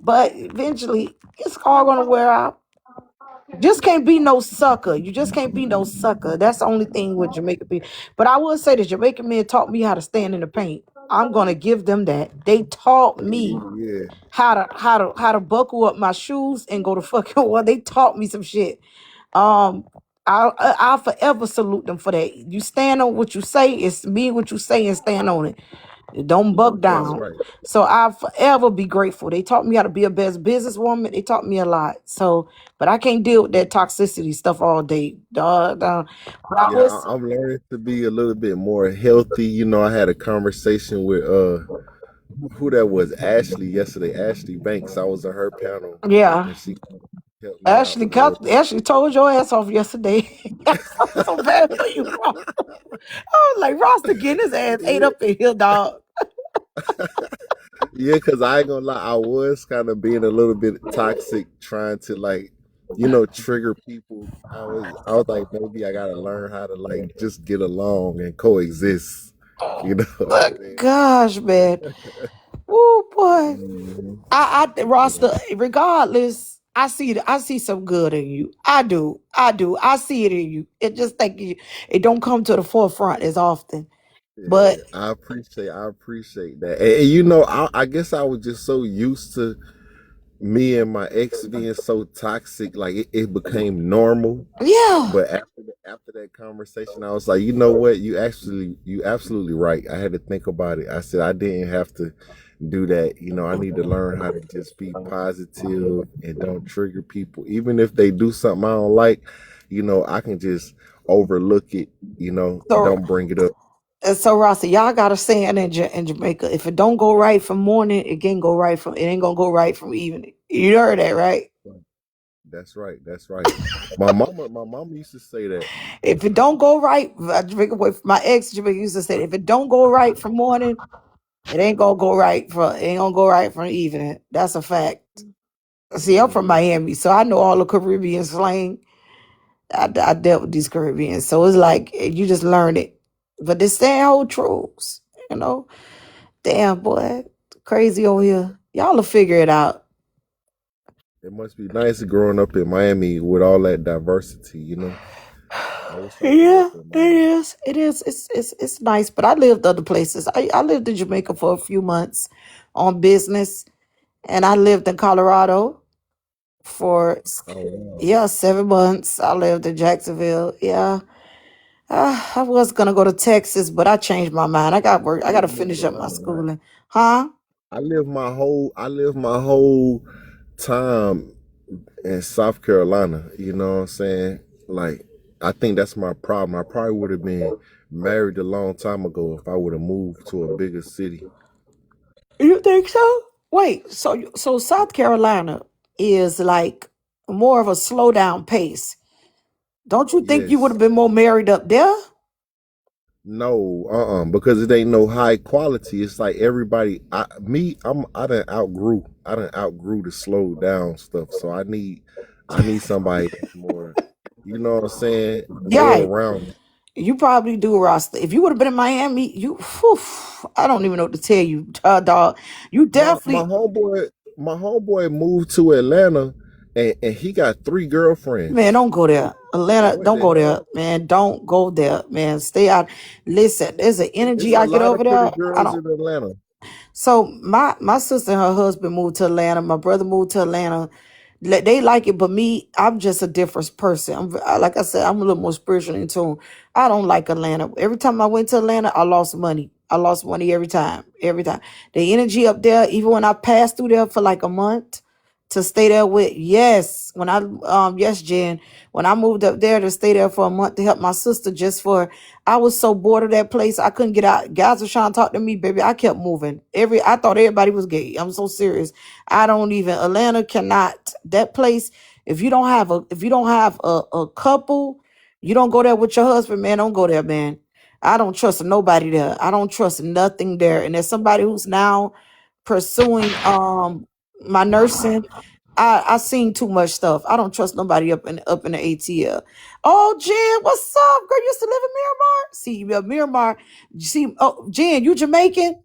But eventually, it's all gonna wear out. Just can't be no sucker. You just can't be no sucker. That's the only thing with Jamaican people. But I will say the Jamaican men taught me how to stand in the paint. I'm gonna give them that. They taught me Ooh, yeah. how to buckle up my shoes and go to fucking well. They taught me some shit. Um, I'll forever salute them for that. You stand on what you say. It's mean what you say and stand on it. Don't buck That's down. right. So I'll forever be grateful. They taught me how to be a best businesswoman. They taught me a lot. So, but I can't deal with that toxicity stuff all day. But I Yeah, was, I'm learning to be a little bit more healthy. I had a conversation with who that was, Ashley, yesterday. Ashley Banks. I was on her panel, yeah. and she helped me out a little Ashley told your ass off yesterday. I felt so bad for you, bro. I was like, Ross getting his ass ate bit. up in here, dog. Yeah, because I ain't gonna lie, I was kind of being a little bit toxic, trying to like, trigger people. I was like, maybe I gotta learn how to like just get along and coexist. You know what I'm But saying? gosh, man. Oh boy. Mhm. Roster, regardless, I see some good in you. I do. I do. I see it in you. It just think it don't come to the forefront as often. Yeah, But I appreciate that. And I guess I was just so used to me and my ex being so toxic, like it became normal. yeah. But after that conversation, I was like, you know what? You absolutely right. I had to think about it. I said I didn't have to do that. I need to learn how to just be positive and don't trigger people, even if they do something I don't like. I can just overlook it. So Don't bring it up. And so Rasta, y'all got a saying in Jamaica: if it don't go right from morning, it can't go right from. It ain't gonna go right from evening. You heard that, right? Right. That's right. That's right. My mama used to say that. If it don't go right, Jamaica boy, my ex Jamaica used to say, if it don't go right from morning, it ain't gonna go right from. It ain't gonna go right from evening. That's a fact. See, I'm from Hmm. Miami, so I know all the Caribbean slang. I dealt with these Caribbeans, so it's like you just learn it. But this staying hold truths, you know. Damn boy, crazy over here. Y'all will figure it out. It must be nice growing up in Miami with all that diversity. I wish I grew up Yeah, in it Miami. is. It is. It's nice. But I lived other places. I lived in Jamaica for a few months on business, and I lived in Colorado for Oh wow. yeah 7 months. I lived in Jacksonville. Yeah. I was gonna go to Texas, but I changed my mind. I got work. I I got to live in North finish up my Carolina, right? schooling. Huh? I live my whole time in South Carolina. You know what I'm saying? Like, I think that's my problem. I probably would have been married a long time ago if I would have moved to a bigger city. You think so? Wait. So South Carolina is like more of a slow down pace. Don't you think you would Yes. have been more married up there? No, because it ain't no high quality. It's like everybody, I done outgrew the slow down stuff. So I need somebody that's more, you know what I'm saying, Yeah, more around me. you probably do, Rasta. If you would have been in Miami, whew, I don't even know what to tell you, dog. You My my definitely, homeboy, my homeboy moved to Atlanta, and he got three man, girlfriends. don't go there. Atlanta, What don't the go there, hell? man. Don't go there, man. Stay out. Listen, there's an It's energy a I get lot over of pretty there. I girls don't. in Atlanta. So my sister and her husband moved to Atlanta. My brother moved to Atlanta. They like it, but me, I'm just a different person. Like I said, I'm a little more spiritual in tune. I don't like Atlanta. Every time I went to Atlanta, I lost money. I lost money every time. Every time. The energy up there, even when I passed through there for like a month to stay there with, yes, yes, Jen, when I moved up there to stay there for a month to help my sister, just for I was so bored of that place. I couldn't get out. Guys were trying to talk to me, baby. I kept moving. I thought everybody was gay. I'm so serious. I don't even Atlanta cannot that place. If you don't have a couple, you don't go there with your husband, man. Don't go there, man. I don't trust nobody there. I don't trust nothing there. And there's somebody who's now pursuing my nursing. I seen too much stuff. I don't trust nobody up in the ATL. Oh, Jen, what's up, girl? You used to live in Miramar? See, Miramar. See, oh, Jen, you Jamaican?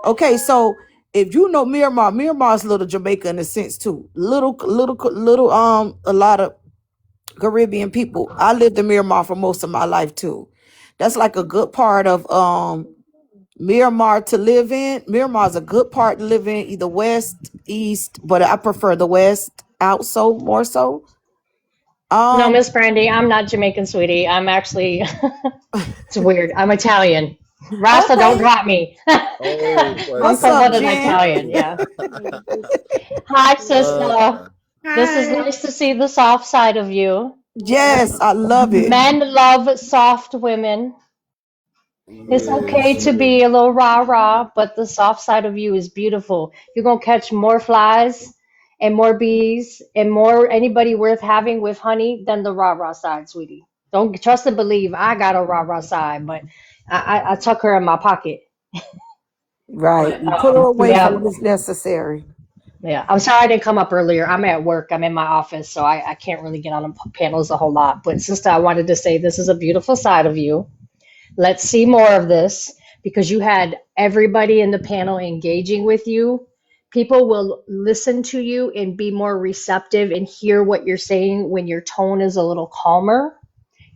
Okay, so if you know Miramar, Miramar's little Jamaica in a sense too. Little. A lot of Caribbean people. I lived in Miramar for most of my life too. That's like a good part of Miramar to live in. Miramar's a good part to live in, either west, east, but I prefer the west out so more so. No, Um, Miss Brandy, I'm not Jamaican, sweetie. I'm actually, it's weird. I'm Italian. Rasta, don't okay. drop me. Oh, I'm What's from up, blood Italian. Jen? Italian, yeah. Hi, sister. uh, This is Hi. nice to see the soft side of you. Yes, I love it. Men love soft women. It's okay yes, to yes. be a little rah-rah, but the soft side of you is beautiful. You're gonna catch more flies and more bees and more anybody worth having with honey than the rah-rah side, sweetie. Don't trust and believe I got a rah-rah side, but I tuck her in my pocket. Right. But You put her away for yeah, when it's necessary. yeah. I'm sorry I didn't come up earlier. I'm at work. I'm in my office, so I can't really get on the panels a whole lot. But sister, I wanted to say this is a beautiful side of you. Let's see more of this because you had everybody in the panel engaging with you. People will listen to you and be more receptive and hear what you're saying when your tone is a little calmer.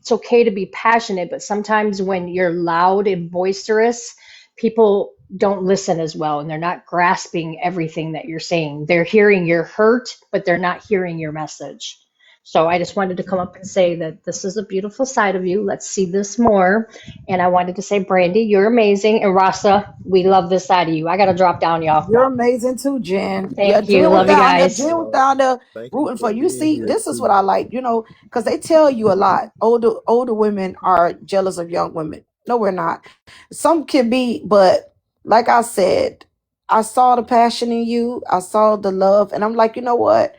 It's okay to be passionate, but sometimes when you're loud and boisterous, people don't listen as well and they're not grasping everything that you're saying. They're hearing your hurt, but they're not hearing your message. So I just wanted to come up and say that this is a beautiful side of you. Let's see this more. And I wanted to say, Brandy, you're amazing. And Rasa, we love this side of you. I got to drop down, y'all. You're amazing too, Jen. Yeah, Thank you. Jen was Love you down there. guys. Jen was down there Thank you rooting for for you. being See, here this is what too. I like, because they tell you a lot. Older women are jealous of young women. No, we're not. Some can be, but like I said, I saw the passion in you. I saw the love, and I'm like, you know what?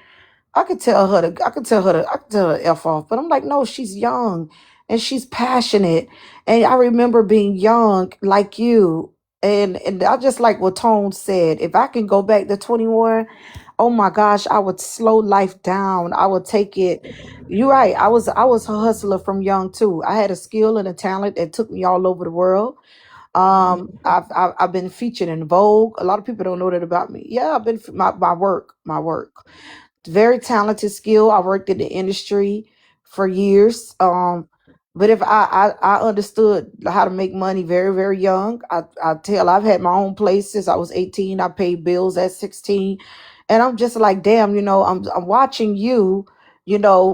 I could tell her to F off. But I'm like, no, she's young and she's passionate. And I remember being young like you. And I just like what Tone said. If I can go back to 21, oh my gosh, I would slow life down. I would take it. You're right. I was a hustler from young too. I had a skill and a talent that took me all over the world. I've been featured in Vogue. A lot of people don't know that about me. Yeah, I've been my work very talented skill. I worked in the industry for years. But if I understood how to make money very, very young, I've had my own place since I was 18. I paid bills at 16. And I'm just like, damn, I'm watching you,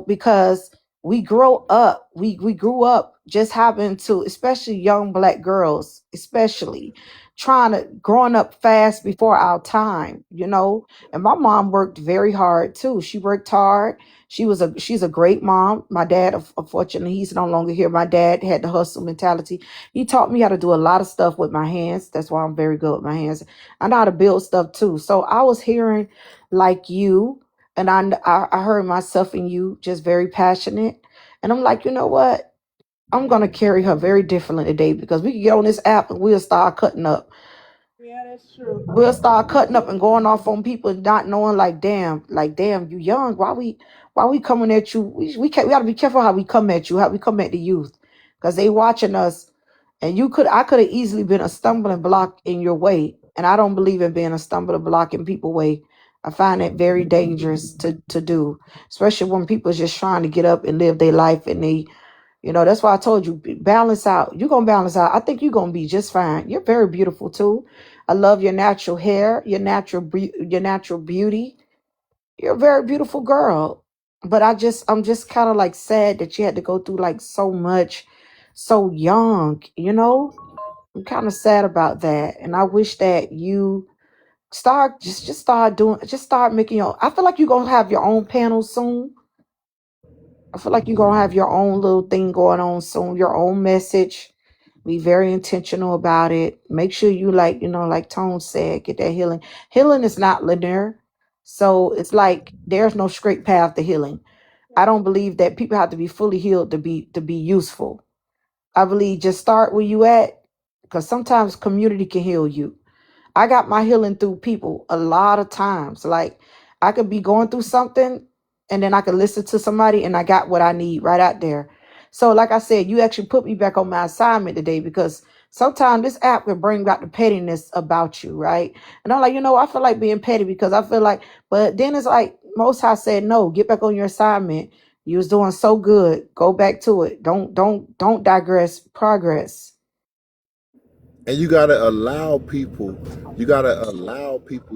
because we grow up, we grew up just having to, especially young black girls, especially trying to growing up fast before our time. And my mom worked very hard too. She worked hard. She's a great mom. My dad, unfortunately, he's no longer here. My dad had the hustle mentality. He taught me how to do a lot of stuff with my hands. That's why I'm very good with my hands. I know how to build stuff too. So I was hearing like you, and I heard myself in you, just very passionate. And I'm like, you know what? I'm gonna carry her very differently today because we can get on this app and we'll start cutting up. Yeah, that's true. We'll start cutting up and going off on people not knowing like damn, you young. Why we coming at you? We gotta be careful how we come at you, how we come at the youth. Because they watching us and I could have easily been a stumbling block in your way. And I don't believe in being a stumbling block in people's way. I find it very dangerous to do, especially when people are just trying to get up and live their life and that's why I told you, balance out. You're going to balance out. I think you're going to be just fine. You're very beautiful too. I love your natural hair, your natural beauty. You're a very beautiful girl. But I'm just kind of like sad that you had to go through like so much so young. I'm kind of sad about that. And I wish that you just start making I feel like you're going to have your own panel soon. I feel like you're gonna have your own little thing going on soon, your own message. Be very intentional about it. Make sure you like Tone said, get that healing. Healing is not linear. So it's like there's no straight path to healing. I don't believe that people have to be fully healed to be useful. I believe just start where you at because sometimes community can heal you. I got my healing through people a lot of times. Like I could be going through something and then I could listen to somebody and I got what I need right out there. So like I said, you actually put me back on my assignment today because sometimes this app can bring back the pettiness about you, right? And I'm like, I feel like being petty because I feel like, but then it's like most High said, no, get back on your assignment. You was doing so good. Go back to it. Don't digress. Progress. And you gotta allow people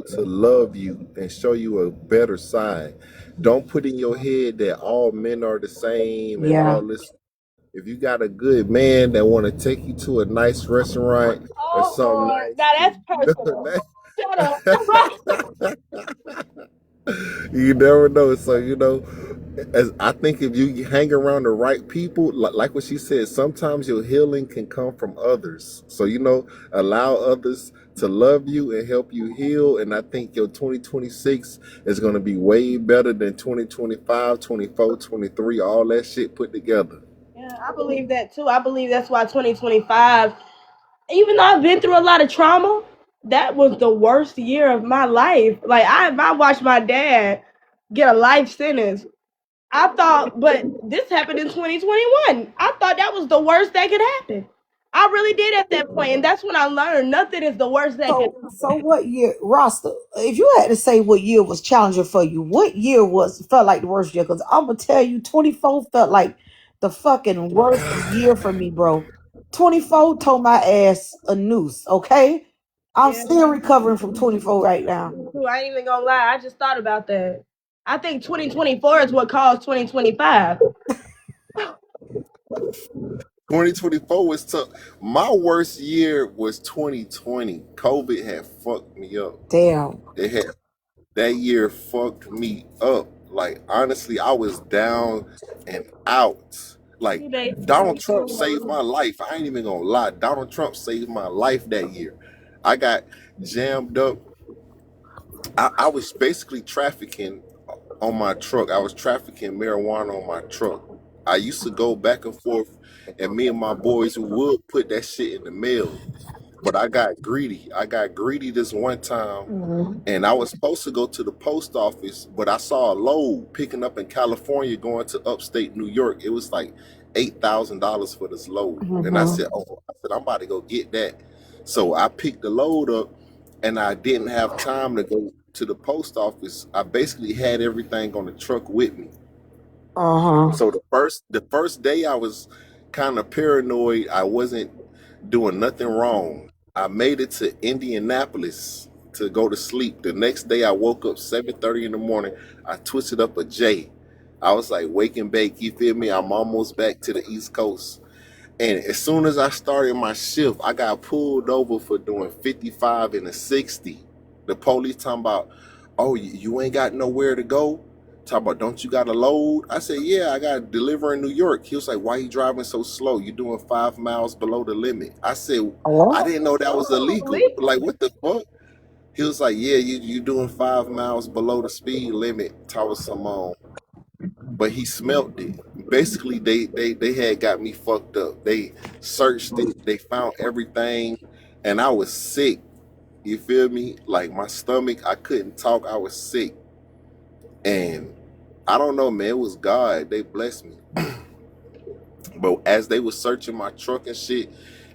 to love you and show you a better side. Don't put in your head that all men are the same and Yeah. all this. If you got a good man that want to take you to a nice restaurant or Oh something Lord, nice, now you that's personal. Shut up. you never know. So as I think if you hang around the right people, like what she said, sometimes your healing can come from others. So allow others to love you and help you heal. And I think your 2026 is going to be way better than 2025, 24, 23, all that shit put together. Yeah, I believe that too. I believe that's why 2025, even though I've been through a lot of trauma, that was the worst year of my life. Like I watched my dad get a life sentence. I thought, but this happened in 2021. I thought that was the worst that could happen. I really did at that point, and that's when I learned nothing is the worst that could So what year, Rasta? If you had to say what year was challenging for you, what year felt like the worst year? Because I'm gonna tell you, 24 felt like the fucking worst year for me, bro. 24 told my ass a noose. Okay, I'm happen. still recovering from 24 right now. Yeah, I ain't even gonna lie. I just thought about that. I think 2024 is what caused 2025. 2024 was tough. My worst year was 2020. COVID had fucked me up. Damn. It had That year fucked me up. Like honestly, I was down and out. Like Donald Trump saved my life. I ain't even gonna lie. Donald Trump saved my life that year. I got jammed up. I was basically trafficking on my truck. I was trafficking marijuana on my truck. I used to go back and forth, and me and my boys would put that shit in the mail. But I got greedy. I got greedy this one time, Mm-hmm. and I was supposed to go to the post office, but I saw a load picking up in California going to upstate New York. It was like $8,000 for this load, and I said, Mm-hmm. "Oh, I said I'm about to go get that." So I picked the load up, and I didn't have time to go to the post office. I basically had everything on the truck with me. Uh-huh. So the first day I was kind of paranoid. I wasn't doing nothing wrong. I made it to Indianapolis to go to sleep. The next day I woke up 7:30 in the morning. I twisted up a J. I was like wake and bake, you feel me? I'm almost back to the East Coast. And as soon as I started my shift, I got pulled over for doing 55 and a 60. The police talking about, oh, you ain't got nowhere to go? Talking about, don't you got a load? I said, yeah, I got to deliver in New York. He was like, why you driving so slow? You doing 5 miles below the limit. I said, I What? didn't know that was illegal. Like, what the fuck? He was like, yeah, you doing 5 miles below the speed limit. Towards some but he smelt it. Basically, they had got me fucked up. They searched it, they found everything, and I was sick. You feel me? Like my stomach, I couldn't talk. I was sick, and I don't know, man. It was God. They blessed me. But as they was searching my truck and shit,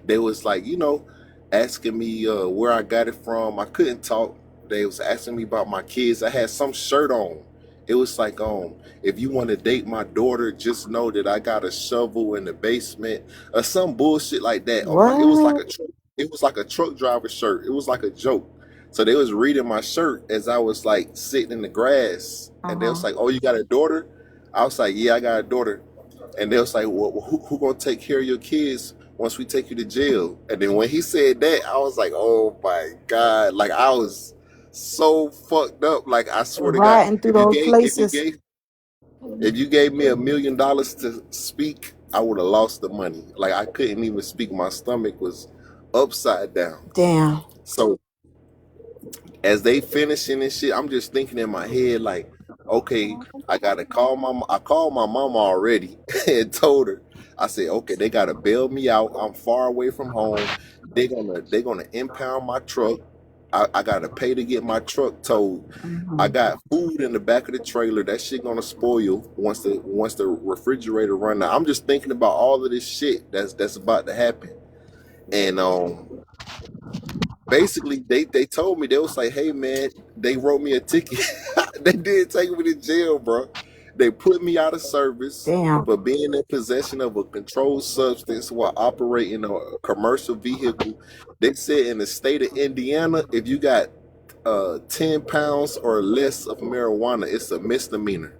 they was like, asking me where I got it from. I couldn't talk. They was asking me about my kids. I had some shirt on. It was like, if you want to date my daughter, just know that I got a shovel in the basement or some bullshit like that on my. It was like What? a it was like a truck driver shirt. It was like a joke. So they was reading my shirt as I was like sitting in the grass, and they was Uh-huh. like, "Oh, you got a daughter?" I was like, "Yeah, I got a daughter." And they was like, well, who gonna take care of your kids once we take you to jail? And then when he said that, I was like, oh my God. Like I was so fucked up. Like I swear to God, Riding through those places. if you gave me $1 million to speak, I would have lost the money. Like I couldn't even speak. My stomach was upside down. Damn. So as they finishing and shit, I'm just thinking in my head like, okay, I called my mama already and told her. I said, okay, they gotta bail me out. I'm far away from home. They're gonna impound my truck. I gotta pay to get my truck towed. I Mm-hmm. got food in the back of the trailer. That shit gonna spoil once the refrigerator run out. I'm just thinking about all of this shit that's about to happen. And basically they told me, they was like, hey man, they wrote me a ticket. They did take me to jail, bro. They put me out of service Damn. for being in possession of a controlled substance while operating a commercial vehicle. They said in the state of Indiana, if you got 10 pounds or less of marijuana, it's a misdemeanor.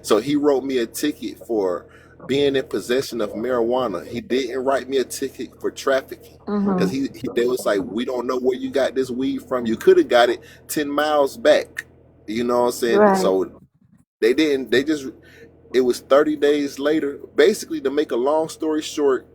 So he wrote me a ticket for being in possession of marijuana. He didn't write me a ticket for trafficking because Mm-hmm. they was like, we don't know where you got this weed from. You could have got it 10 miles back. You know what I'm saying? Right. So they didn't. They just. It was 30 days later. Basically, to make a long story short,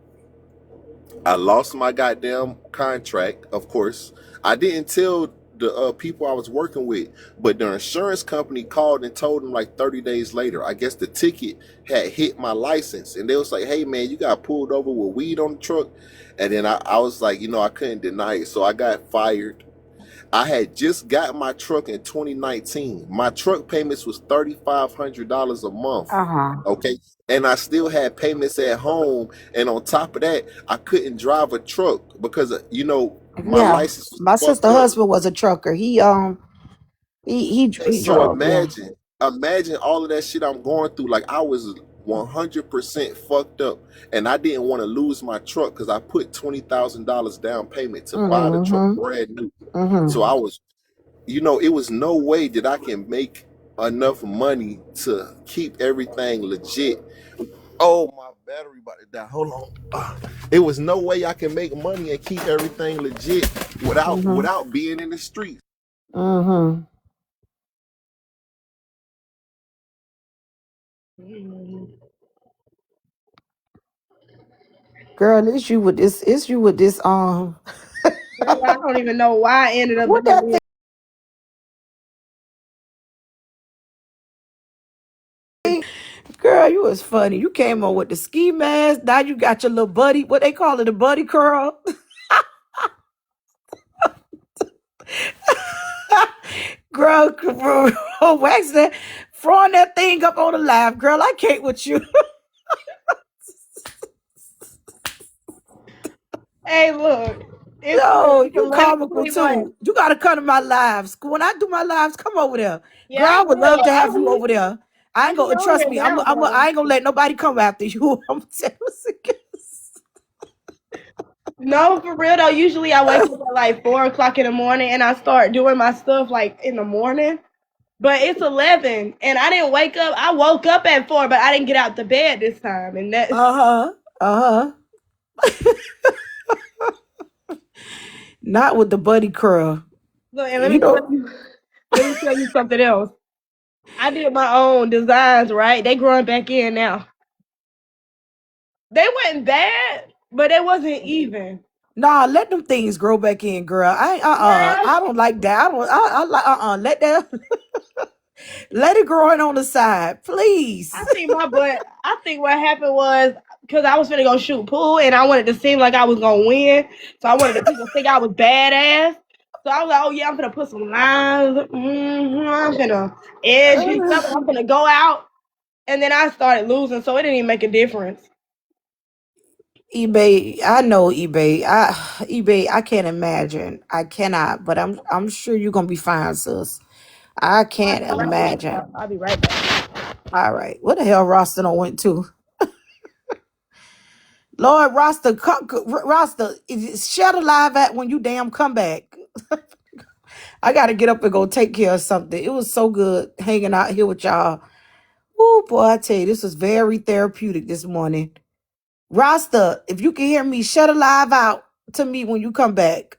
I lost my goddamn contract, of course. I didn't tell the people I was working with, but the insurance company called and told them like 30 days later. I guess the ticket had hit my license, and they was like, hey man, you got pulled over with weed on the truck. And then I was like, I couldn't deny it. So I got fired. I had just got my truck in 2019. My truck payments was $3,500 a month. Uh-huh. Okay. And I still had payments at home. And on top of that, I couldn't drive a truck because, my Yeah. license was My sister fucked up. husband was a trucker. He So drove, yeah. imagine all of that shit I'm going through. Like I was 100% fucked up. And I didn't want to lose my truck because I put $20,000 down payment to buy the truck Mm-hmm. brand new. So Mm-hmm. I was it was no way that I can make enough money to keep everything legit. Oh, my battery about to die. Hold on. It was no way I can make money and keep everything legit without Mm-hmm. without being in the streets. Mm-hmm. Girl, it's you with this. It's you with this. Girl, I don't even know why I ended up What doing that it. thing? Girl, you was funny. You came on with the ski mask. Now you got your little buddy. What they call it, a buddy curl. Girl, wax that, throwing that thing up on the live. Girl, I can't with you. Hey, look, Yo, it's you comical 11:21. too. You gotta come to my lives. When I do my lives, come over there. Yeah, Girl, I I would love will. to have you over there. I ain't I'm be gonna on trust here me. now, I though. ain't gonna let nobody come after you. I'm telling you. No, for real though. Usually I wake up at like 4 o'clock in the morning and I start doing my stuff like in the morning. But it's 11 and I didn't wake up. I woke up at 4, but I didn't get out the bed this time. And that's Uh-huh. Uh-huh. Not with the buddy curl. look. And You know, let me tell you something else. I did my own designs. Right, they growing back in now. They wasn't bad, but it wasn't even. nah, let them things grow back in, girl. Girl, I don't like that. I don't I like let that let it grow in on the side, I please. think my butt. I think what happened was because I was finna go shoot pool and I wanted to seem like I was gonna win, so I wanted the people to think I was badass. So I was like, oh yeah, I'm gonna put some lines. I'm gonna edge this up. I'm gonna go out, and then I started losing, so it didn't even make a difference. eBay, I know eBay. eBay, I can't imagine. I cannot, but I'm sure you're gonna be fine, sis. I I'll can't be right back. imagine. I'll be right back. All right. What the hell Rasta done went to? Lord Rasta, Rasta, shut a live at when you damn come back. I gotta get up and go take care of something. It was so good hanging out here with y'all. Oh boy, I tell you, this was very therapeutic this morning. Rasta, if you can hear me, shut a live out to me when you come back.